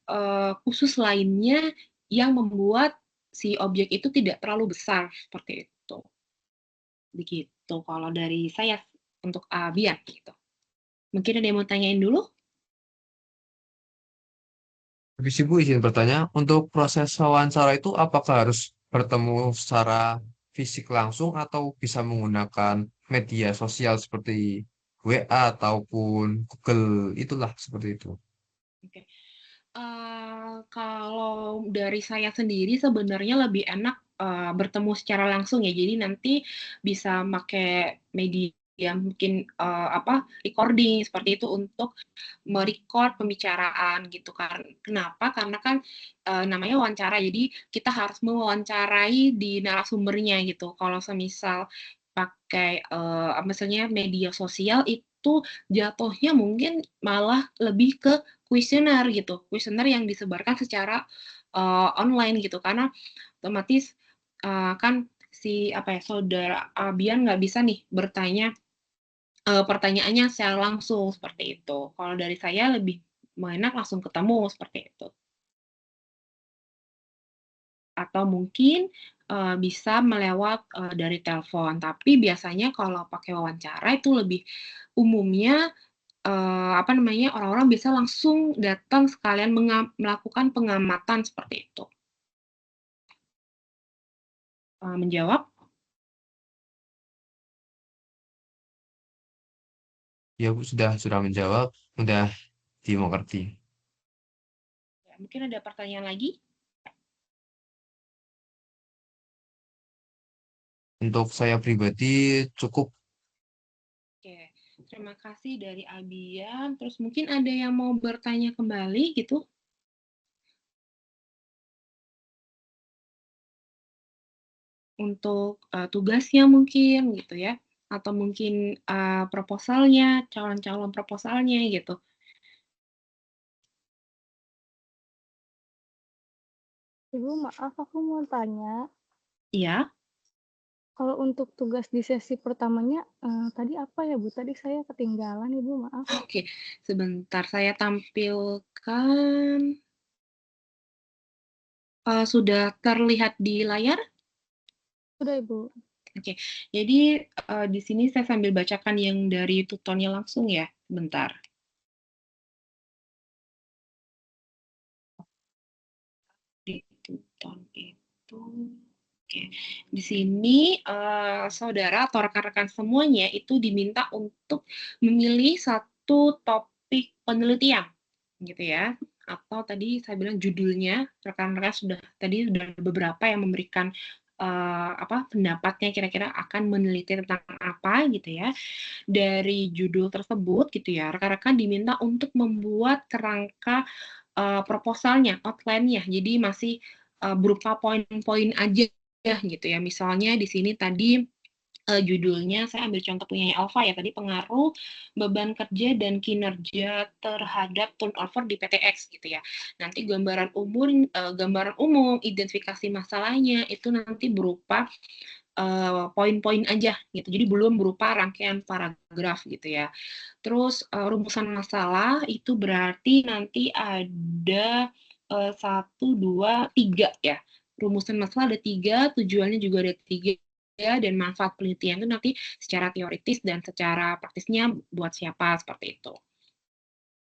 khusus lainnya yang membuat si objek itu tidak terlalu besar, seperti itu. Begitu kalau dari saya untuk Bian gitu. Mungkin ada yang mau tanyain dulu? Habis Ibu izin bertanya, untuk proses wawancara itu apakah harus bertemu secara fisik langsung atau bisa menggunakan media sosial seperti WA ataupun Google itulah seperti itu. Oke. Kalau dari saya sendiri sebenarnya lebih enak, bertemu secara langsung ya. Jadi nanti bisa pakai media mungkin, recording seperti itu untuk pembicaraan gitu kan. Kenapa? Karena kan, namanya wawancara, jadi kita harus mewawancarai di narasumbernya gitu. Kalau semisal pakai, misalnya media sosial itu jatuhnya mungkin malah lebih ke kuesioner gitu, kuesioner yang disebarkan secara, online gitu. Karena otomatis, kan si, saudara Bian nggak bisa nih bertanya, pertanyaannya secara langsung, seperti itu. Kalau dari saya lebih enak langsung ketemu, seperti itu. Atau mungkin, bisa melewat, dari telepon, tapi biasanya kalau pakai wawancara itu lebih umumnya, orang-orang biasa langsung datang sekalian melakukan pengamatan, seperti itu. Menjawab? Ya Bu sudah menjawab, sudah dimengerti. Ya, mungkin ada pertanyaan lagi? Untuk saya pribadi cukup. Oke, terima kasih dari Abian. Terus mungkin ada yang mau bertanya kembali gitu? Untuk, tugasnya mungkin gitu ya, atau mungkin, proposalnya, calon-calon proposalnya gitu. Ibu, maaf aku mau tanya, Iya? kalau untuk tugas di sesi pertamanya, tadi apa ya, Bu? Tadi saya ketinggalan, Ibu, maaf. Oke, sebentar saya tampilkan, sudah terlihat di layar? Sudah, Ibu. Oke, jadi, di sini saya sambil bacakan yang dari tutornya langsung ya, sebentar. Di tutor itu oke, di sini, saudara atau rekan-rekan semuanya itu diminta untuk memilih satu topik penelitian, gitu ya, atau tadi saya bilang judulnya, rekan-rekan sudah beberapa yang memberikan, pendapatnya kira-kira akan meneliti tentang apa gitu ya. Dari judul tersebut gitu ya, rekan-rekan diminta untuk membuat kerangka proposalnya, outline-nya. Jadi masih berupa poin-poin aja gitu ya. Misalnya di sini tadi judulnya saya ambil contoh punya Alfa ya tadi, pengaruh beban kerja dan kinerja terhadap turnover di PTX gitu ya. Nanti gambaran umum, identifikasi masalahnya itu nanti berupa poin-poin aja gitu. Jadi belum berupa rangkaian paragraf gitu ya. Terus rumusan masalah itu berarti nanti ada 1, 2, 3 ya. Rumusan masalah ada 3, tujuannya juga ada 3, dan manfaat penelitian itu nanti secara teoritis dan secara praktisnya buat siapa, seperti itu.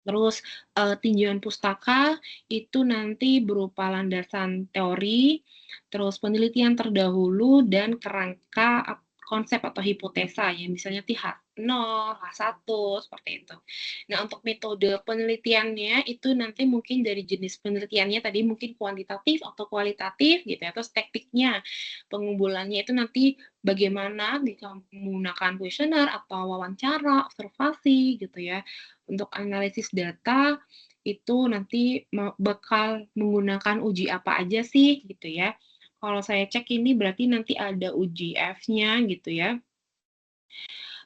Terus tinjauan pustaka itu nanti berupa landasan teori, terus penelitian terdahulu dan kerangka konsep atau hipotesa ya, misalnya H0, H1 seperti itu. Nah, untuk metode penelitiannya itu nanti mungkin dari jenis penelitiannya tadi mungkin kuantitatif atau kualitatif gitu ya, terus tekniknya pengumpulannya itu nanti bagaimana menggunakan kuesioner atau wawancara, observasi gitu ya. Untuk analisis data itu nanti bakal menggunakan uji apa aja sih gitu ya. Kalau saya cek ini berarti nanti ada uji F-nya gitu ya.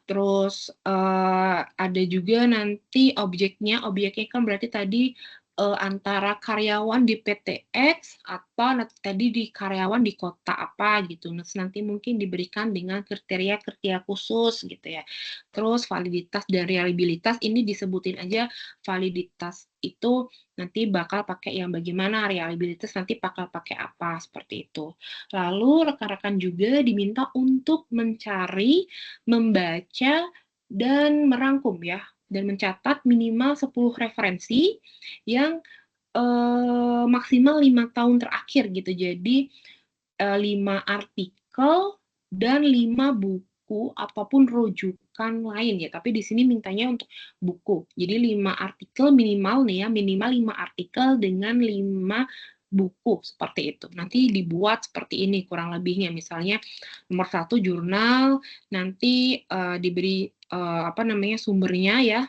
Terus ada juga nanti objeknya kan berarti tadi antara karyawan di PTX atau tadi di karyawan di kota apa gitu. Nanti mungkin diberikan dengan kriteria-kriteria khusus gitu ya. Terus validitas dan reliabilitas ini disebutin aja, validitas itu nanti bakal pakai yang bagaimana, reliabilitas nanti bakal pakai apa, seperti itu. Lalu rekan-rekan juga diminta untuk mencari, membaca, dan merangkum ya, dan mencatat minimal 10 referensi yang maksimal 5 tahun terakhir gitu. Jadi 5 artikel dan 5 buku ataupun rujukan lain ya. Tapi di sini mintanya untuk buku. Jadi 5 artikel minimal nih ya, minimal 5 artikel dengan 5 buku seperti itu. Nanti dibuat seperti ini kurang lebihnya. Misalnya nomor 1 jurnal, nanti diberi sumbernya ya,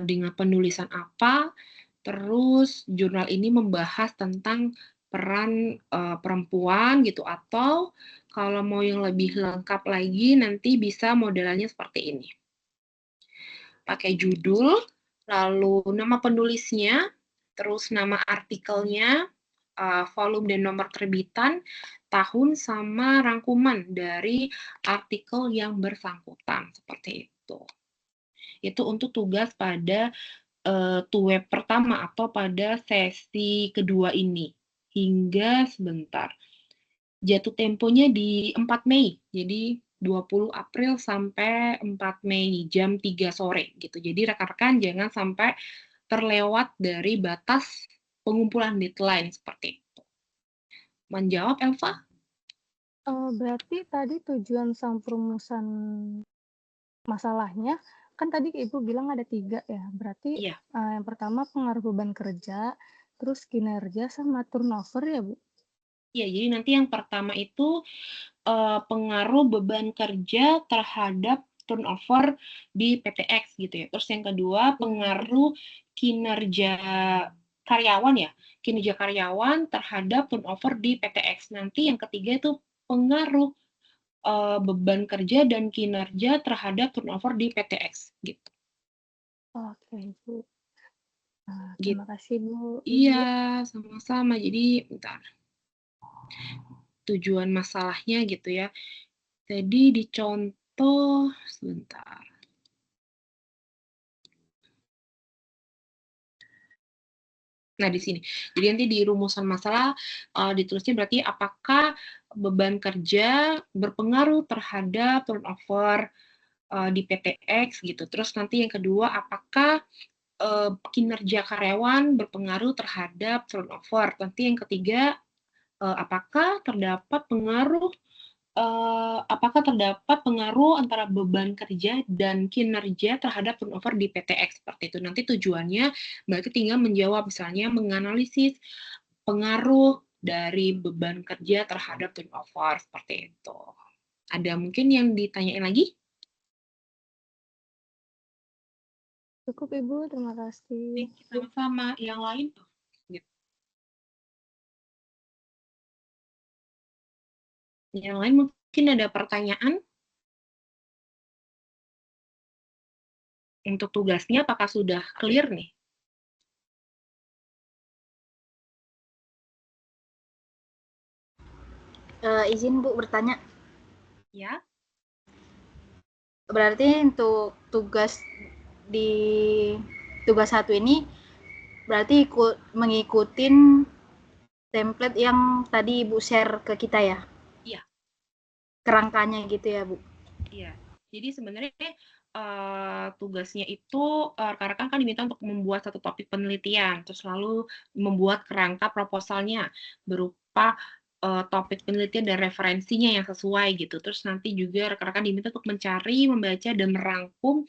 dengan penulisan apa, terus jurnal ini membahas tentang peran perempuan gitu, atau kalau mau yang lebih lengkap lagi nanti bisa modelannya seperti ini. Pakai judul, lalu nama penulisnya, terus nama artikelnya, volume dan nomor terbitan, tahun sama rangkuman dari artikel yang bersangkutan, seperti itu. Itu untuk tugas pada web pertama atau pada sesi kedua ini. Hingga sebentar. Jatuh temponya di 4 Mei. Jadi 20 April sampai 4 Mei jam 3 sore gitu. Jadi rekan-rekan jangan sampai terlewat dari batas pengumpulan deadline seperti itu. Menjawab Elva? Berarti tadi tujuan sama perumusan masalahnya, kan tadi Ibu bilang ada 3 ya, berarti Iya. Yang pertama pengaruh beban kerja, terus kinerja sama turnover ya Bu? Iya, jadi nanti yang pertama itu pengaruh beban kerja terhadap turnover di PTX gitu ya. Terus yang kedua pengaruh kinerja karyawan ya, kinerja karyawan terhadap turnover di PTX. Nanti yang ketiga itu pengaruh beban kerja dan kinerja terhadap turnover di PTX gitu. Oke Bu. Gitu. Terima kasih Bu. Iya, sama-sama. Jadi bentar. Tujuan masalahnya gitu ya. Jadi dicontoh sebentar. Nah, di sini. Jadi nanti di rumusan masalah ditulisnya berarti apakah beban kerja berpengaruh terhadap turnover di PTX gitu. Terus nanti yang kedua, apakah kinerja karyawan berpengaruh terhadap turnover. Nanti yang ketiga, apakah terdapat pengaruh antara beban kerja dan kinerja terhadap turnover di PTX seperti itu. Nanti tujuannya berarti tinggal menjawab, misalnya menganalisis pengaruh dari beban kerja terhadap turnover seperti itu. Ada mungkin yang ditanyain lagi? Cukup Ibu, terima kasih. Sama-sama. Yang lain tuh. Gitu. Yang lain mungkin ada pertanyaan untuk tugasnya, apakah sudah clear nih? Izin Bu bertanya. Ya. Berarti untuk tugas di tugas 1 ini berarti mengikutin template yang tadi Ibu share ke kita ya? Iya. Kerangkanya gitu ya, Bu? Iya. Jadi sebenarnya tugasnya itu rekan-rekan kan diminta untuk membuat satu topik penelitian, terus lalu membuat kerangka proposalnya berupa topik penelitian dan referensinya yang sesuai gitu. Terus nanti juga rekan-rekan diminta untuk mencari, membaca, dan merangkum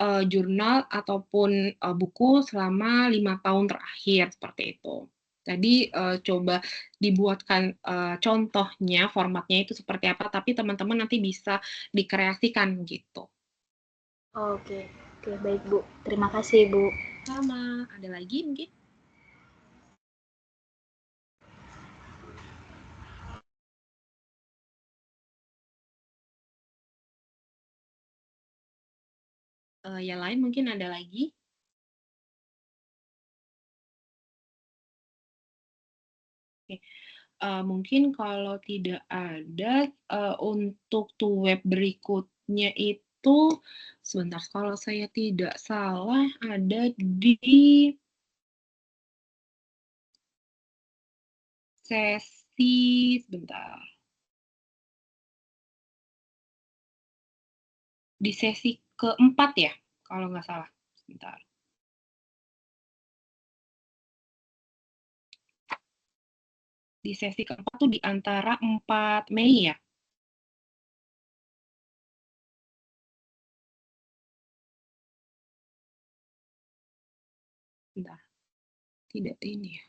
jurnal ataupun buku selama 5 tahun terakhir, seperti itu. Tadi coba dibuatkan contohnya, formatnya itu seperti apa, tapi teman-teman nanti bisa dikreasikan gitu. Oke, baik Bu. Terima kasih Bu. Sama, ada lagi mungkin? Yang lain mungkin ada lagi? Oke. Mungkin kalau tidak ada, untuk web berikutnya itu, sebentar, kalau saya tidak salah ada di sesi, sebentar, di sesi keempat ya, kalau nggak salah, sebentar. Di sesi keempat tuh di antara 4 Mei ya? Bentar, tidak ini ya.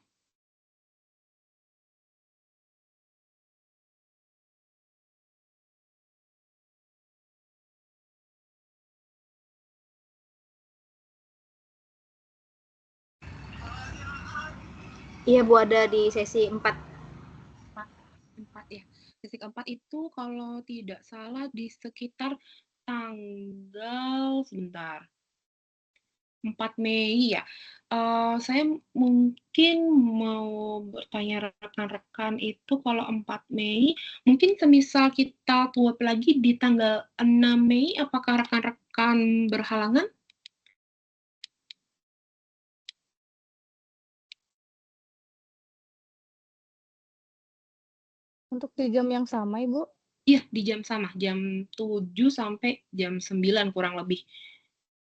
Iya Bu, ada di sesi 4. 4 ya. Sesi keempat itu kalau tidak salah di sekitar tanggal, sebentar, 4 Mei ya. Saya mungkin mau bertanya rekan-rekan itu kalau 4 Mei, mungkin semisal kita tuap lagi di tanggal 6 Mei, apakah rekan-rekan berhalangan? Untuk di jam yang sama Ibu? Iya, di jam sama, jam 7 sampai jam 9 kurang lebih.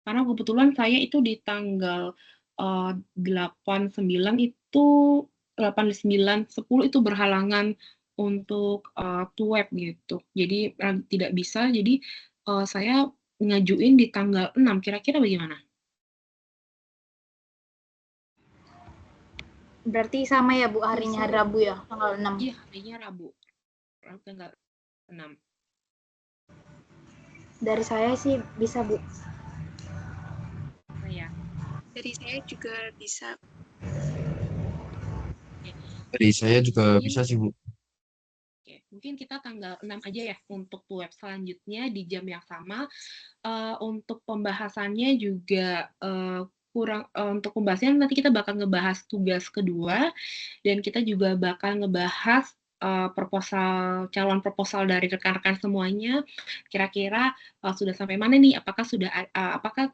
Karena kebetulan saya itu di tanggal 8, 9 itu 8, 9, 10 itu berhalangan untuk tuweb gitu. Jadi tidak bisa, jadi saya ngajuin di tanggal 6. Kira-kira bagaimana? Berarti sama ya Bu, harinya hari Rabu ya, tanggal 6. Iya, harinya Rabu. Tanggal 6. Dari saya sih bisa Bu. Saya. Dari saya juga bisa. Dari saya juga bisa sih, Bu. Oke, mungkin kita tanggal 6 aja ya untuk web selanjutnya di jam yang sama. Untuk pembahasannya juga untuk pembahasannya nanti kita bakal ngebahas tugas kedua, dan kita juga bakal ngebahas calon proposal dari rekan-rekan semuanya. Kira-kira sudah sampai mana nih? Apakah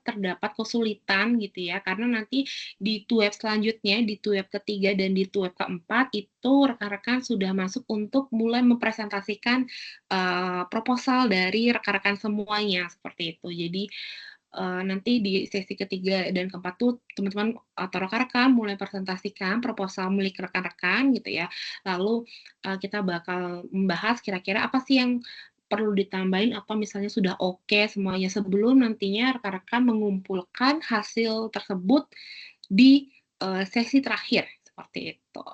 terdapat kesulitan gitu ya? Karena nanti di web selanjutnya, di web ketiga dan di web keempat itu rekan-rekan sudah masuk untuk mulai mempresentasikan proposal dari rekan-rekan semuanya seperti itu. Jadi nanti di sesi ketiga dan keempat tuh teman-teman atau rekan-rekan mulai presentasikan proposal milik rekan-rekan gitu ya. Lalu kita bakal membahas kira-kira apa sih yang perlu ditambahin atau misalnya sudah oke semuanya sebelum nantinya rekan-rekan mengumpulkan hasil tersebut di sesi terakhir seperti itu.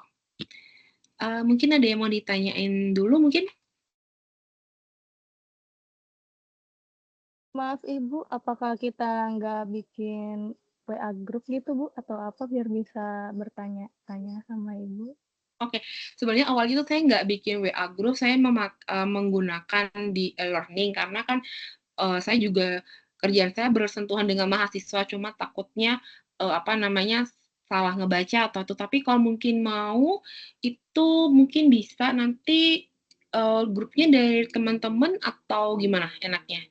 Mungkin ada yang mau ditanyain dulu mungkin? Maaf Ibu, apakah kita nggak bikin WA group gitu Bu, atau apa biar bisa bertanya-tanya sama Ibu? Oke, sebenarnya awalnya tuh saya nggak bikin WA group, saya menggunakan di e-learning karena kan saya juga kerjaan saya bersentuhan dengan mahasiswa, cuma takutnya apa namanya salah ngebaca atau itu. Tapi kalau mungkin mau itu mungkin bisa nanti grupnya dari teman-teman atau gimana enaknya?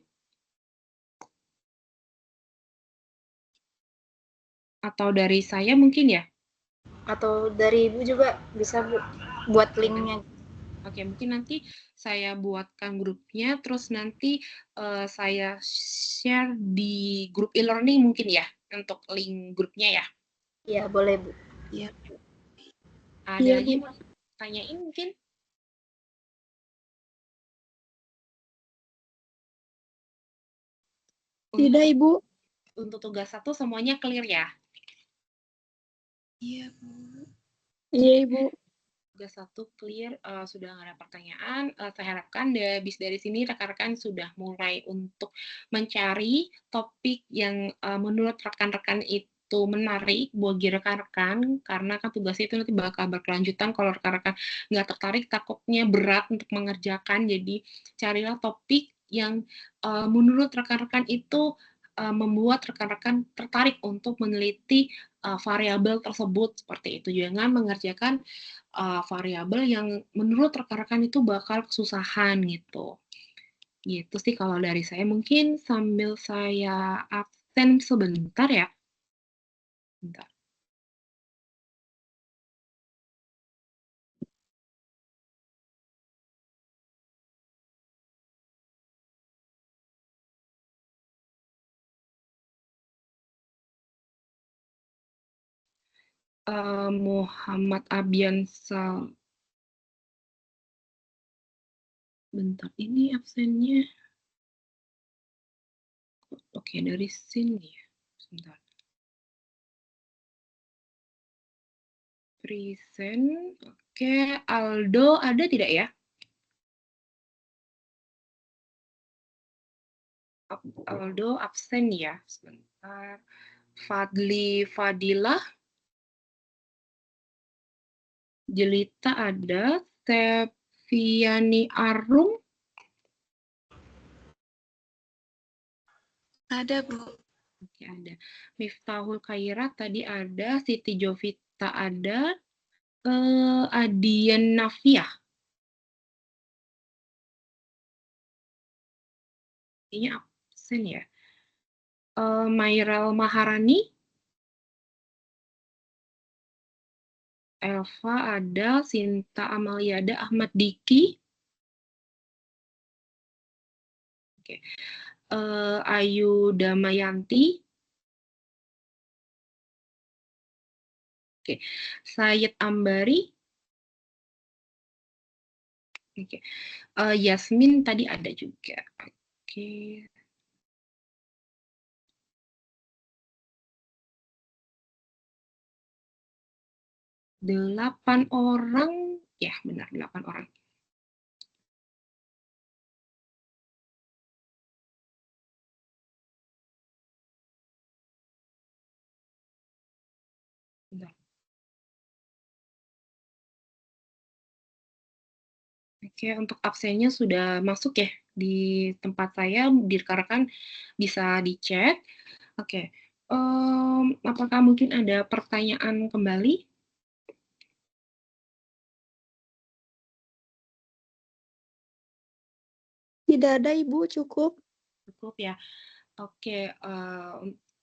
Atau dari saya mungkin ya? Atau dari Ibu juga bisa Bu buat linknya. Oke, mungkin nanti saya buatkan grupnya, terus nanti saya share di grup e-learning mungkin ya, untuk link grupnya ya. Iya, boleh Bu. Iya. Ada Iya, lagi Bu. yang mau tanyain mungkin? Tidak, Ibu. Untuk tugas 1 semuanya clear ya? Iya, Bu. Iya, Ibu. Tugas 1 clear, sudah nggak ada pertanyaan. Saya harapkan dari sini rekan-rekan sudah mulai untuk mencari topik yang menurut rekan-rekan itu menarik bagi rekan-rekan, karena kan tugasnya itu nanti bakal berkelanjutan. Kalau rekan-rekan nggak tertarik, takutnya berat untuk mengerjakan. Jadi carilah topik yang menurut rekan-rekan itu membuat rekan-rekan tertarik untuk meneliti variabel tersebut seperti itu. Jangan mengerjakan variabel yang menurut rekan-rekan itu bakal kesusahan gitu. Gitu sih kalau dari saya. Mungkin sambil saya absen sebentar ya. Bentar. Muhammad Abiansal. Bentar, ini absennya. Oke, dari sini ya. Sebentar. Present. Oke, Aldo ada tidak ya? Aldo absen ya. Sebentar. Fadli Fadilah. Jelita ada. Steviani Arum. Ada, Bu. Oke, ada. Miftahul Khairat tadi ada. Siti Jovita ada. Adian Nafiah. Ini absen ya. Mairal Maharani. Elva ada. Sinta Amaliada. Ahmad Diki. Oke. Ayu Damayanti. Oke. Sayed Ambari. Oke. Yasmin tadi ada juga. Oke. Delapan orang. Ya, benar 8 orang. Bentar. Oke, untuk absennya sudah masuk ya di tempat saya, rekan-rekan bisa dicek. Oke, apakah mungkin ada pertanyaan kembali? Tidak ada, Ibu. Cukup. Cukup ya. Oke,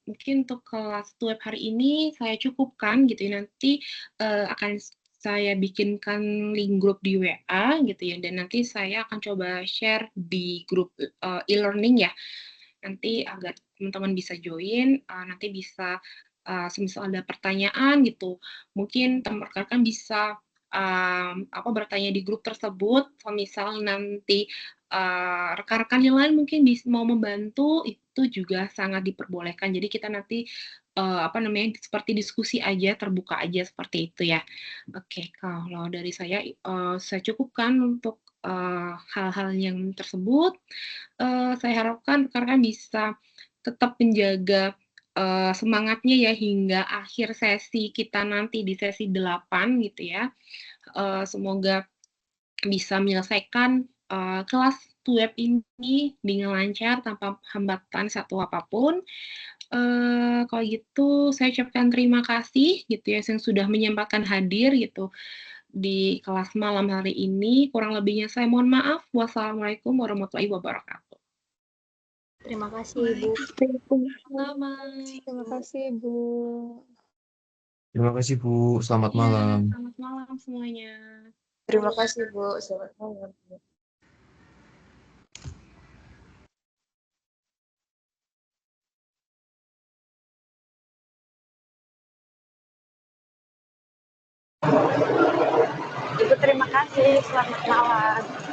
mungkin untuk kelas web hari ini saya cukupkan gitu ya. Nanti akan saya bikinkan link grup di WA gitu ya, dan nanti saya akan coba share di grup e-learning ya. Nanti agar teman-teman bisa join, nanti bisa semisal ada pertanyaan gitu, mungkin rekan-rekan bisa bertanya di grup tersebut. Misal nanti rekan-rekan yang lain mungkin mau membantu, itu juga sangat diperbolehkan. Jadi kita nanti seperti diskusi aja, terbuka aja seperti itu ya. Oke, kalau dari saya cukupkan untuk hal-hal yang tersebut. Saya harapkan rekan-rekan bisa tetap menjaga semangatnya ya hingga akhir sesi kita nanti di sesi 8 gitu ya. Semoga bisa menyelesaikan kelas web ini dengan lancar tanpa hambatan satu apapun. Kalau gitu saya ucapkan terima kasih gitu ya yang sudah menyempatkan hadir gitu di kelas malam hari ini. Kurang lebihnya saya mohon maaf. Wassalamualaikum warahmatullahi wabarakatuh. Terima kasih, Ibu. Terima kasih, Bu. Terima kasih Bu, selamat Iya, malam. selamat malam semuanya. Terima kasih Bu, selamat malam. Ibu terima kasih, selamat malam.